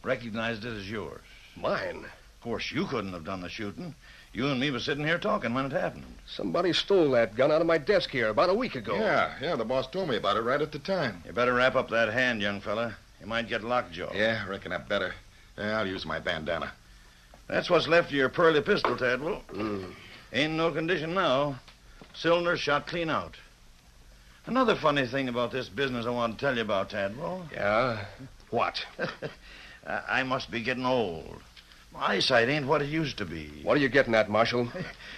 Recognized it as yours. Mine? Of course, you couldn't have done the shooting. You and me was sitting here talking when it happened. Somebody stole that gun out of my desk here about a week ago. Yeah, the boss told me about it right at the time. You better wrap up that hand, young fella. You might get lockjaw. Yeah, I reckon I better. Yeah, I'll use my bandana. That's what's left of your pearly pistol, Tadwell. Ain't no condition now. Cylinder shot clean out. Another funny thing about this business I want to tell you about, Tadwell. Yeah? What? I must be getting old. My eyesight ain't what it used to be. What are you getting at, Marshal?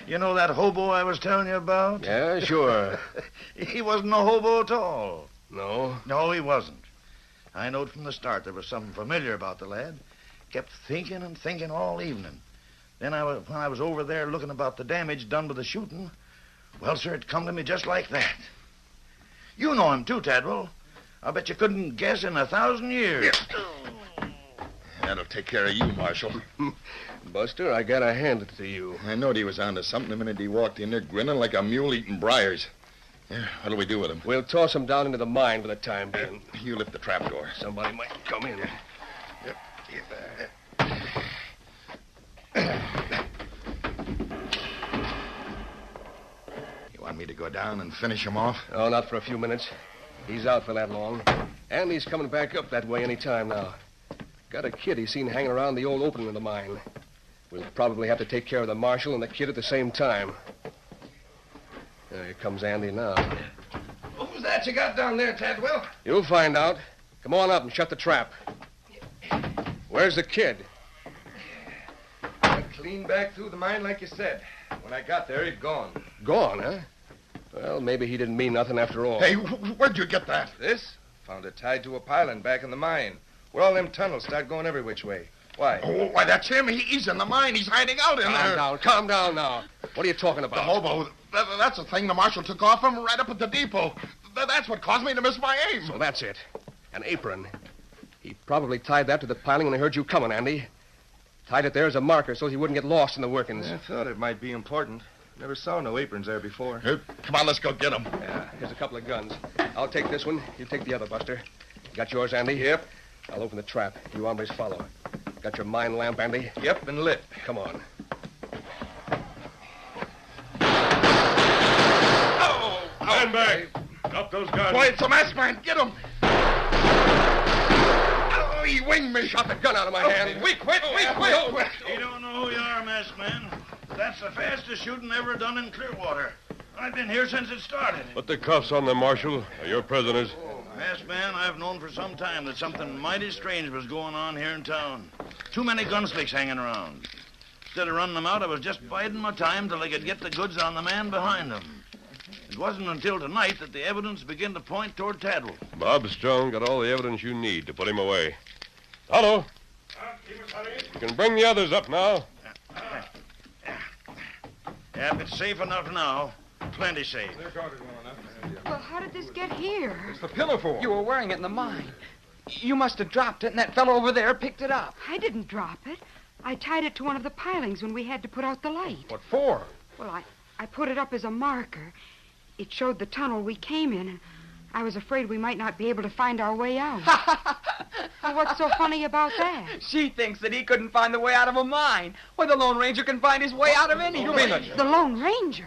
You know that hobo I was telling you about? Yeah, sure. He wasn't a hobo at all. No? No, he wasn't. I knowed from the start there was something familiar about the lad. Kept thinking and thinking all evening. Then when I was over there looking about the damage done by the shooting, well, sir, it come to me just like that. You know him too, Tadwell. I bet you couldn't guess in 1,000 years. That'll take care of you, Marshal. Buster, I gotta hand it to you. I knowed he was onto something the minute he walked in there grinning like a mule eating briars. Yeah, what'll we do with him? We'll toss him down into the mine for the time being. You lift the trapdoor. Somebody might come in. Yep. You want me to go down and finish him off? Oh, not for a few minutes. He's out for that long. And he's coming back up that way any time now. Got a kid he's seen hanging around the old opening of the mine. We'll probably have to take care of the marshal and the kid at the same time. Here comes Andy now. Who's that you got down there, Tadwell? You'll find out. Come on up and shut the trap. Where's the kid? Went clean back through the mine like you said. When I got there, he'd gone. Gone, huh? Well, maybe he didn't mean nothing after all. Hey, where'd you get that? This? Found it tied to a piling back in the mine. Where all them tunnels start going every which way. Why? Oh, why, that's him. He's in the mine. He's hiding out in there. Calm down now. What are you talking about? The hobo. That's the thing the marshal took off him right up at the depot. That's what caused me to miss my aim. So that's it. An apron. He probably tied that to the piling when he heard you coming, Andy. Tied it there as a marker so he wouldn't get lost in the workings. I thought it might be important. Never saw no aprons there before. Come on, let's go get him. Yeah, here's a couple of guns. I'll take this one. You take the other, Buster. Got yours, Andy? Yep. I'll open the trap. You hombres follow. Got your mine lamp, Andy? Yep, and lit. Come on. Oh! Stand back. Drop those guns. Boy, it's a masked man. Get him. Oh, he winged me. Shot the gun out of my hand. We quit. You don't know who you are, masked man. That's the fastest shooting ever done in Clearwater. I've been here since it started. Put the cuffs on them, Marshal. You're prisoners. Masked man, I've known for some time that something mighty strange was going on here in town. Too many gunslicks hanging around. Instead of running them out, I was just biding my time till I could get the goods on the man behind them. It wasn't until tonight that the evidence began to point toward Tadwell. Bob Strong got all the evidence you need to put him away. Tonto, you can bring the others up now. Yep, it's safe enough now. Plenty safe. Well, how did this get here? It's the pinafore. You were wearing it in the mine. You must have dropped it, and that fellow over there picked it up. I didn't drop it. I tied it to one of the pilings when we had to put out the light. What for? Well, I put it up as a marker. It showed the tunnel we came in, and I was afraid we might not be able to find our way out. Well, what's so funny about that? She thinks that he couldn't find the way out of a mine. Well, the Lone Ranger can find his way out of anything. You mean it? The Lone Ranger?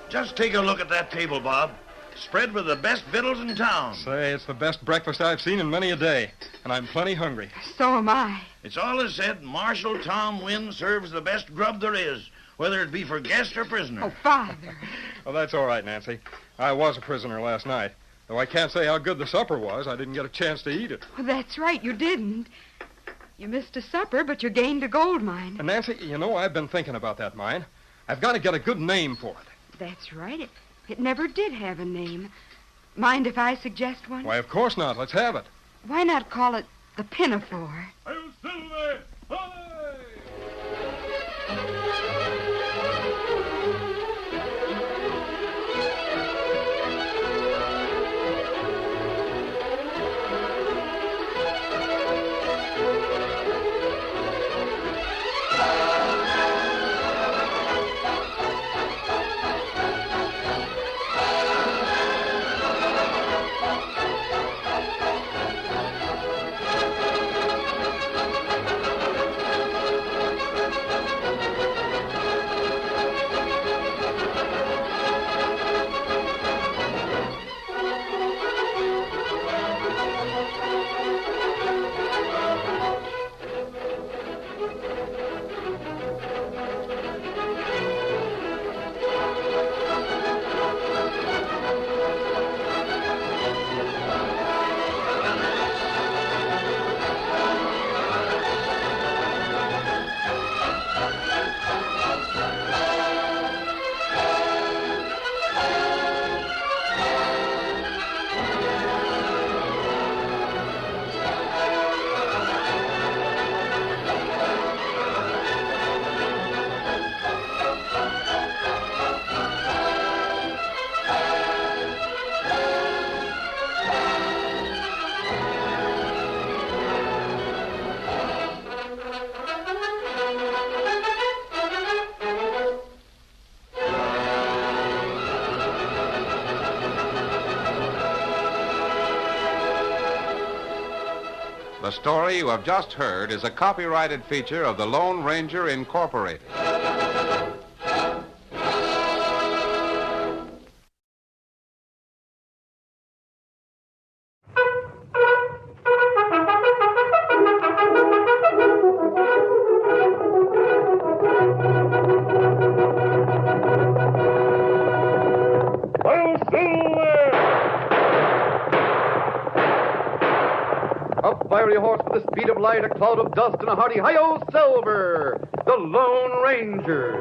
Just take a look at that table, Bob. spread with the best victuals in town. Say, it's the best breakfast I've seen in many a day, and I'm plenty hungry. So am I. It's all as said. Marshal Tom Wynn serves the best grub there is, whether it be for guest or prisoner. Oh, Father. Well, that's all right, Nancy. I was a prisoner last night. Though I can't say how good the supper was. I didn't get a chance to eat it. Well, that's right, you didn't. You missed a supper, but you gained a gold mine. And Nancy, you know, I've been thinking about that mine. I've got to get a good name for it. That's right. It never did have a name. Mind if I suggest one? Why, of course not. Let's have it. Why not call it the Pinafore? The story you have just heard is a copyrighted feature of the Lone Ranger Incorporated. Fiery horse with the speed of light, a cloud of dust, and a hearty hi-yo, Silver, the Lone Ranger.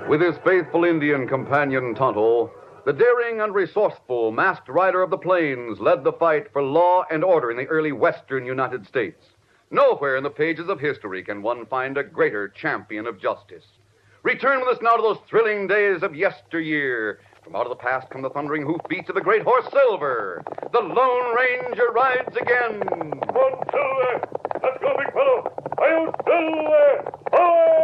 With his faithful Indian companion, Tonto, the daring and resourceful masked rider of the plains led the fight for law and order in the early western United States. Nowhere in the pages of history can one find a greater champion of justice. Return with us now to those thrilling days of yesteryear, From out of the past come the thundering hoofbeats of the great horse Silver. The Lone Ranger rides again. Come on, Silver. Let's go, big fellow. Hi-yo, Silver. Away!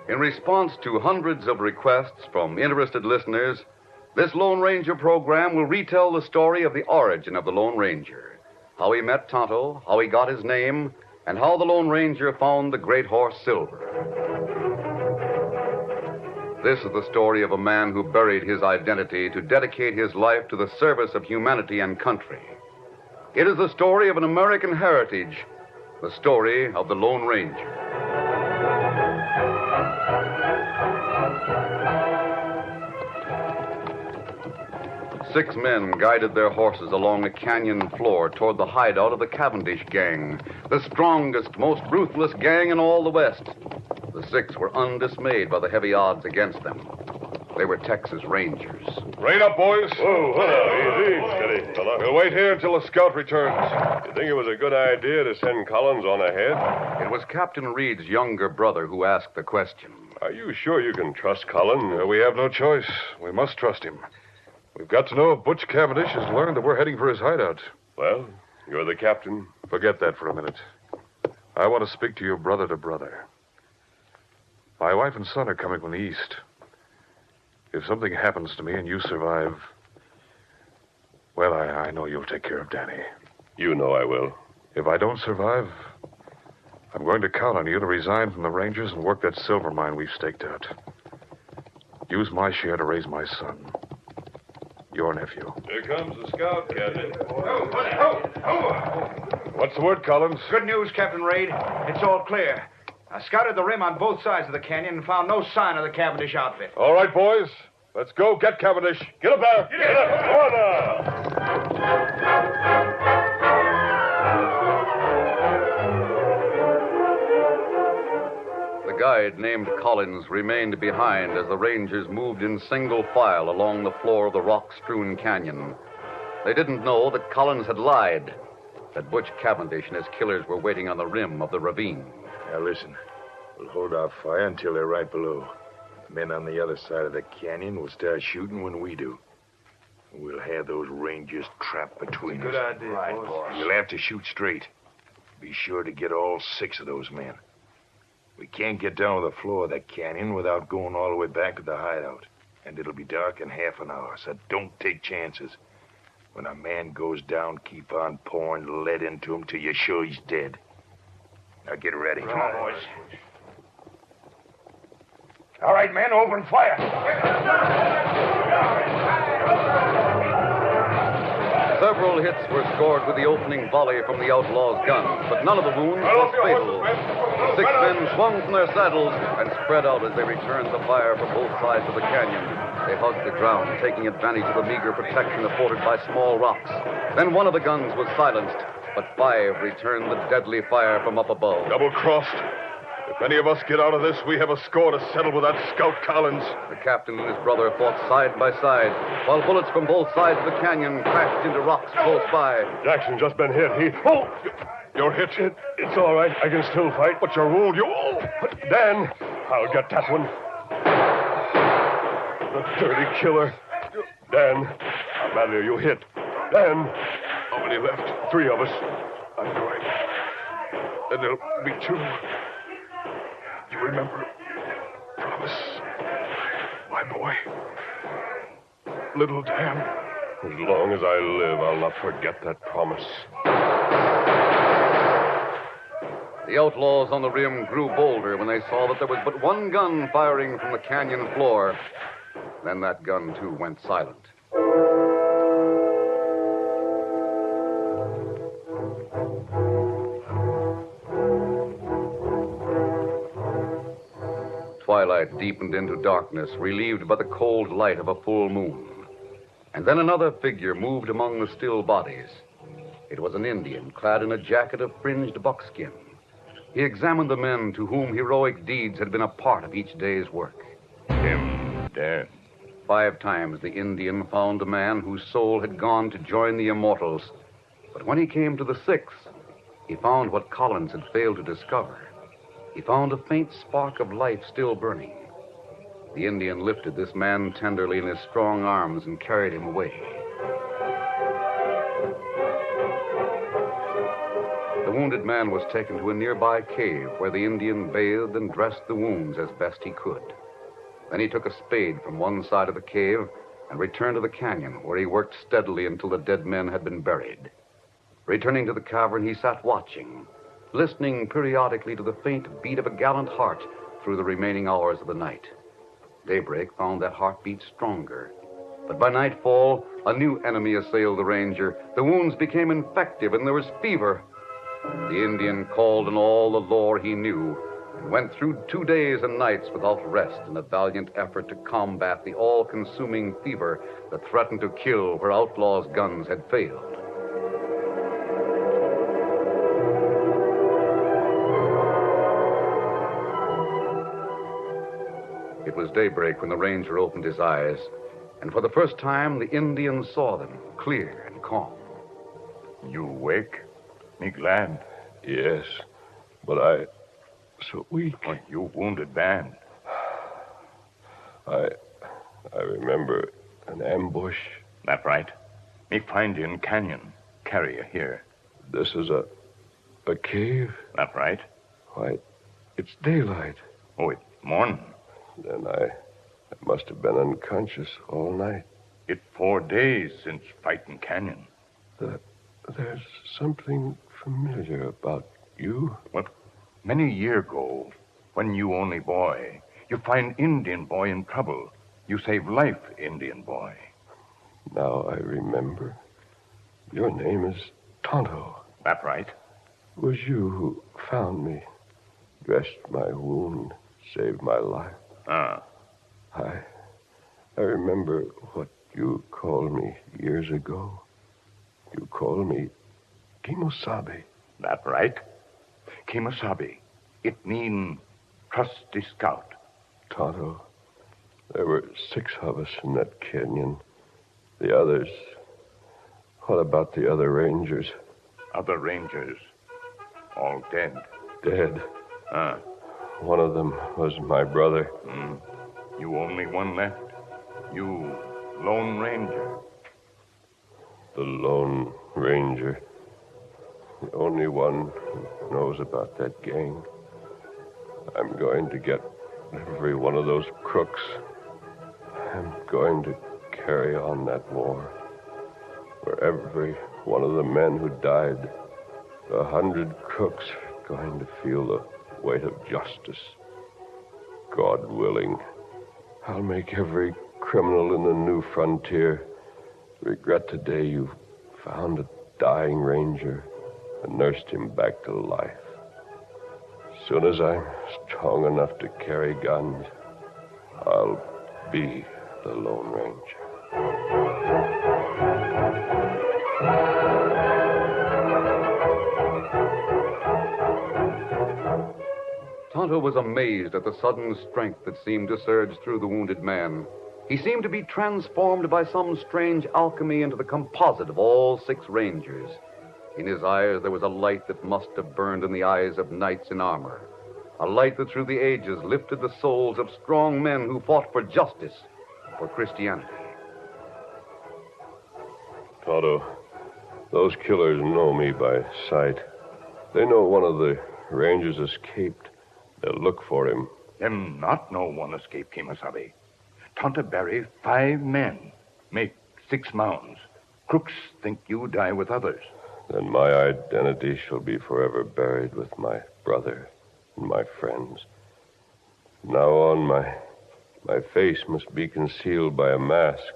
In response to hundreds of requests from interested listeners, this Lone Ranger program will retell the story of the origin of the Lone Ranger, how he met Tonto, how he got his name, and how the Lone Ranger found the great horse Silver. This is the story of a man who buried his identity to dedicate his life to the service of humanity and country. It is the story of an American heritage, the story of the Lone Ranger. Six men guided their horses along a canyon floor toward the hideout of the Cavendish gang, the strongest, most ruthless gang in all the West. The six were undismayed by the heavy odds against them. They were Texas Rangers. Rein up, boys. Whoa, easy. Steady, fella. We'll wait here until the scout returns. You think it was a good idea to send Collins on ahead? It was Captain Reed's younger brother who asked the question. Are you sure you can trust Collins? We have no choice. We must trust him. We've got to know if Butch Cavendish has learned that we're heading for his hideout. Well, you're the captain. Forget that for a minute. I want to speak to you brother to brother. My wife and son are coming from the east. If something happens to me and you survive, well, I know you'll take care of Danny. You know I will. If I don't survive, I'm going to count on you to resign from the Rangers and work that silver mine we've staked out. Use my share to raise my son. Your nephew. Here comes the scout, Captain. What's the word, Collins? Good news, Captain Reed. It's all clear. I scouted the rim on both sides of the canyon and found no sign of the Cavendish outfit. All right, boys. Let's go get Cavendish. Get up there. Get up. Come on now. The guide, named Collins, remained behind as the Rangers moved in single file along the floor of the rock-strewn canyon. They didn't know that Collins had lied, that Butch Cavendish and his killers were waiting on the rim of the ravine. Now listen, we'll hold our fire until they're right below. Men on the other side of the canyon will start shooting when we do. We'll have those Rangers trapped between us. Good idea, right, boss. You'll have to shoot straight. Be sure to get all 6 of those men. We can't get down to the floor of that canyon without going all the way back to the hideout. And it'll be dark in half an hour, so don't take chances. When a man goes down, keep on pouring lead into him till you're sure he's dead. Now get ready. Come on, boys. All right, men, open fire. Several hits were scored with the opening volley from the outlaw's gun, but none of the wounds was fatal. The 6 men swung from their saddles and spread out as they returned the fire from both sides of the canyon. They hugged the ground, taking advantage of the meager protection afforded by small rocks. Then one of the guns was silenced, but 5 returned the deadly fire from up above. Double-crossed. If any of us get out of this, we have a score to settle with that scout Collins. The captain and his brother fought side by side, while bullets from both sides of the canyon crashed into rocks close by. Jackson's just been hit. Oh! You're hit. It's all right. I can still fight, but you're wounded. Dan, I'll get that one. The dirty killer. Dan, how badly are you hit? Dan, how many left? 3 of us. I'm going. And there'll be 2. You remember? Promise. My boy. Little Dan. As long as I live, I'll not forget that promise. The outlaws on the rim grew bolder when they saw that there was but one gun firing from the canyon floor. Then that gun, too, went silent. Twilight deepened into darkness, relieved by the cold light of a full moon. And then another figure moved among the still bodies. It was an Indian, clad in a jacket of fringed buckskin. He examined the men to whom heroic deeds had been a part of each day's work. Him, Dan. 5 times the Indian found a man whose soul had gone to join the immortals. But when he came to the 6th, he found what Collins had failed to discover. He found a faint spark of life still burning. The Indian lifted this man tenderly in his strong arms and carried him away. The wounded man was taken to a nearby cave where the Indian bathed and dressed the wounds as best he could. Then he took a spade from one side of the cave and returned to the canyon, where he worked steadily until the dead men had been buried. Returning to the cavern, he sat watching, listening periodically to the faint beat of a gallant heart through the remaining hours of the night. Daybreak found that heartbeat stronger. But by nightfall, a new enemy assailed the ranger. The wounds became infective, and there was fever. The Indian called in all the lore he knew and went through 2 days and nights without rest in a valiant effort to combat the all-consuming fever that threatened to kill where outlaws' guns had failed. It was daybreak when the ranger opened his eyes, and for the first time the Indian saw them clear and calm. You awake? Me glad. Yes, but I... so weak. Oh, you wounded bad. I remember an ambush. That right. Me find you in canyon. Carry you here. This is a cave? That right. Why, it's daylight. Oh, it's morning. Then I must have been unconscious all night. It's 4 days since fighting canyon. There's something familiar about you. Well, many year ago, when you only boy, you find Indian boy in trouble. You save life, Indian boy. Now I remember. Your name is Tonto. That right. It was you who found me, dressed my wound, saved my life. Ah. I remember what you called me years ago. You called me Kimosabe. That right. Kimosabe. It mean trusty scout. Tonto, there were 6 of us in that canyon. The others... what about the other rangers? Other rangers. All dead. Dead? Ah. One of them was my brother. You only one left. You, Lone Ranger. The Lone Ranger. The only one who knows about that gang. I'm going to get every one of those crooks. I'm going to carry on that war. For every one of the men who died, 100 crooks are going to feel the weight of justice. God willing, I'll make every criminal in the new frontier regret the day you found a dying ranger and nursed him back to life. As soon as I'm strong enough to carry guns, I'll be the Lone Ranger. Tonto was amazed at the sudden strength that seemed to surge through the wounded man. He seemed to be transformed by some strange alchemy into the composite of all 6 rangers. In his eyes there was a light that must have burned in the eyes of knights in armor. A light that through the ages lifted the souls of strong men who fought for justice, for Christianity. Tonto, those killers know me by sight. They know one of the rangers escaped. They'll look for him. Them not no one escape, Kimosabe. Tonto bury 5 men. Make 6 mounds. Crooks think you die with others. Then my identity shall be forever buried with my brother and my friends. From now on, my face must be concealed by a mask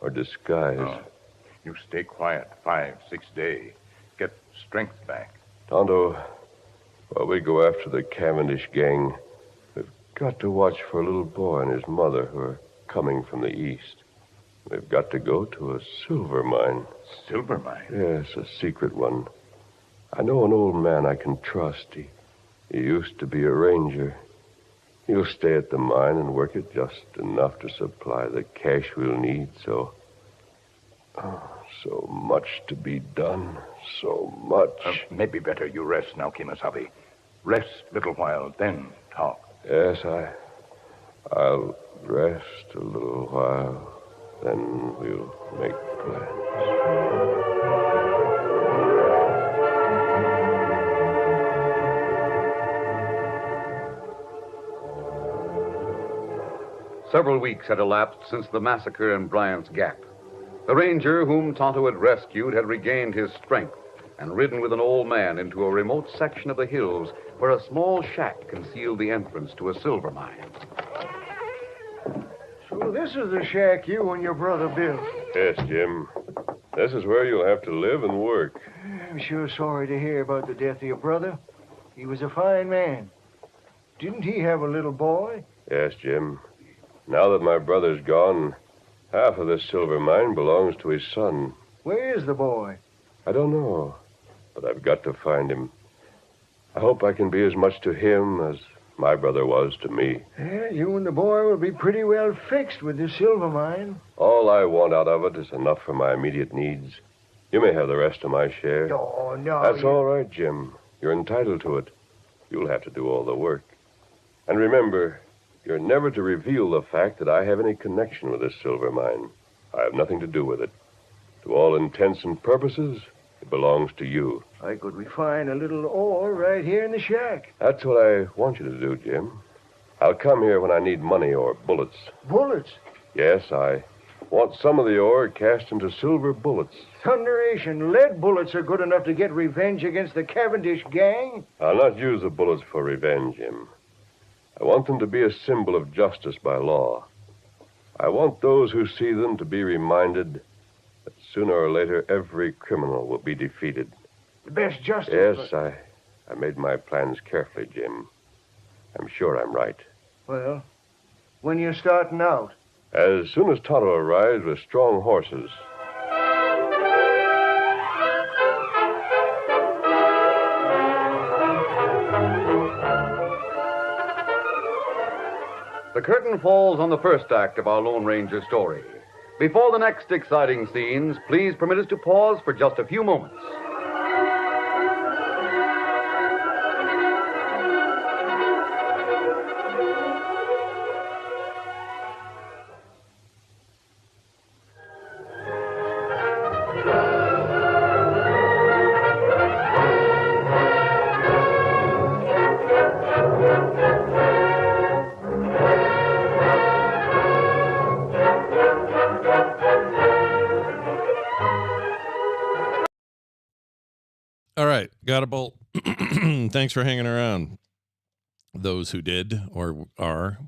or disguise. Oh. You stay quiet 5, 6 days. Get strength back. Tonto, while we go after the Cavendish gang, we've got to watch for a little boy and his mother who are coming from the east. We've got to go to a silver mine. Silver mine? Yes, a secret one. I know an old man I can trust. He used to be a ranger. He'll stay at the mine and work it just enough to supply the cash we'll need, so So much to be done. So much. Maybe better you rest now, Kimasabi. Rest a little while, then talk. Yes, I'll rest a little while. Then we'll make plans. Several weeks had elapsed since the massacre in Bryant's Gap. The ranger whom Tonto had rescued had regained his strength and ridden with an old man into a remote section of the hills where a small shack concealed the entrance to a silver mine. So this is the shack you and your brother built. Yes, Jim. This is where you'll have to live and work. I'm sure sorry to hear about the death of your brother. He was a fine man. Didn't he have a little boy? Yes, Jim. Now that my brother's gone, half of this silver mine belongs to his son. Where is the boy? I don't know, but I've got to find him. I hope I can be as much to him as my brother was to me. Yeah, you and the boy will be pretty well fixed with this silver mine. All I want out of it is enough for my immediate needs. You may have the rest of my share. Oh, no. That's all right, Jim. You're entitled to it. You'll have to do all the work. And remember, you're never to reveal the fact that I have any connection with this silver mine. I have nothing to do with it. To all intents and purposes, it belongs to you. I could refine a little ore right here in the shack. That's what I want you to do, Jim. I'll come here when I need money or bullets. Bullets? Yes, I want some of the ore cast into silver bullets. Thunderation, lead bullets are good enough to get revenge against the Cavendish gang? I'll not use the bullets for revenge, Jim. I want them to be a symbol of justice by law. I want those who see them to be reminded that sooner or later every criminal will be defeated. The best justice. Yes, I made my plans carefully, Jim. I'm sure I'm right. Well, when you're starting out? As soon as Tonto arrives with strong horses. The curtain falls on the first act of our Lone Ranger story. Before the next exciting scenes, please permit us to pause for just a few moments. All right, Gottable. Thanks for hanging around. Those who did or are.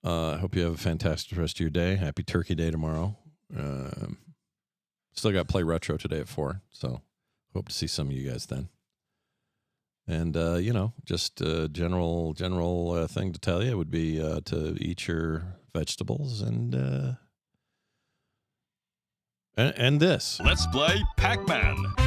I hope you have a fantastic rest of your day. Happy Turkey Day tomorrow. Still got Play Retro today at 4, so hope to see some of you guys then. And, just a general thing to tell you would be to eat your vegetables and this. Let's play Pac-Man.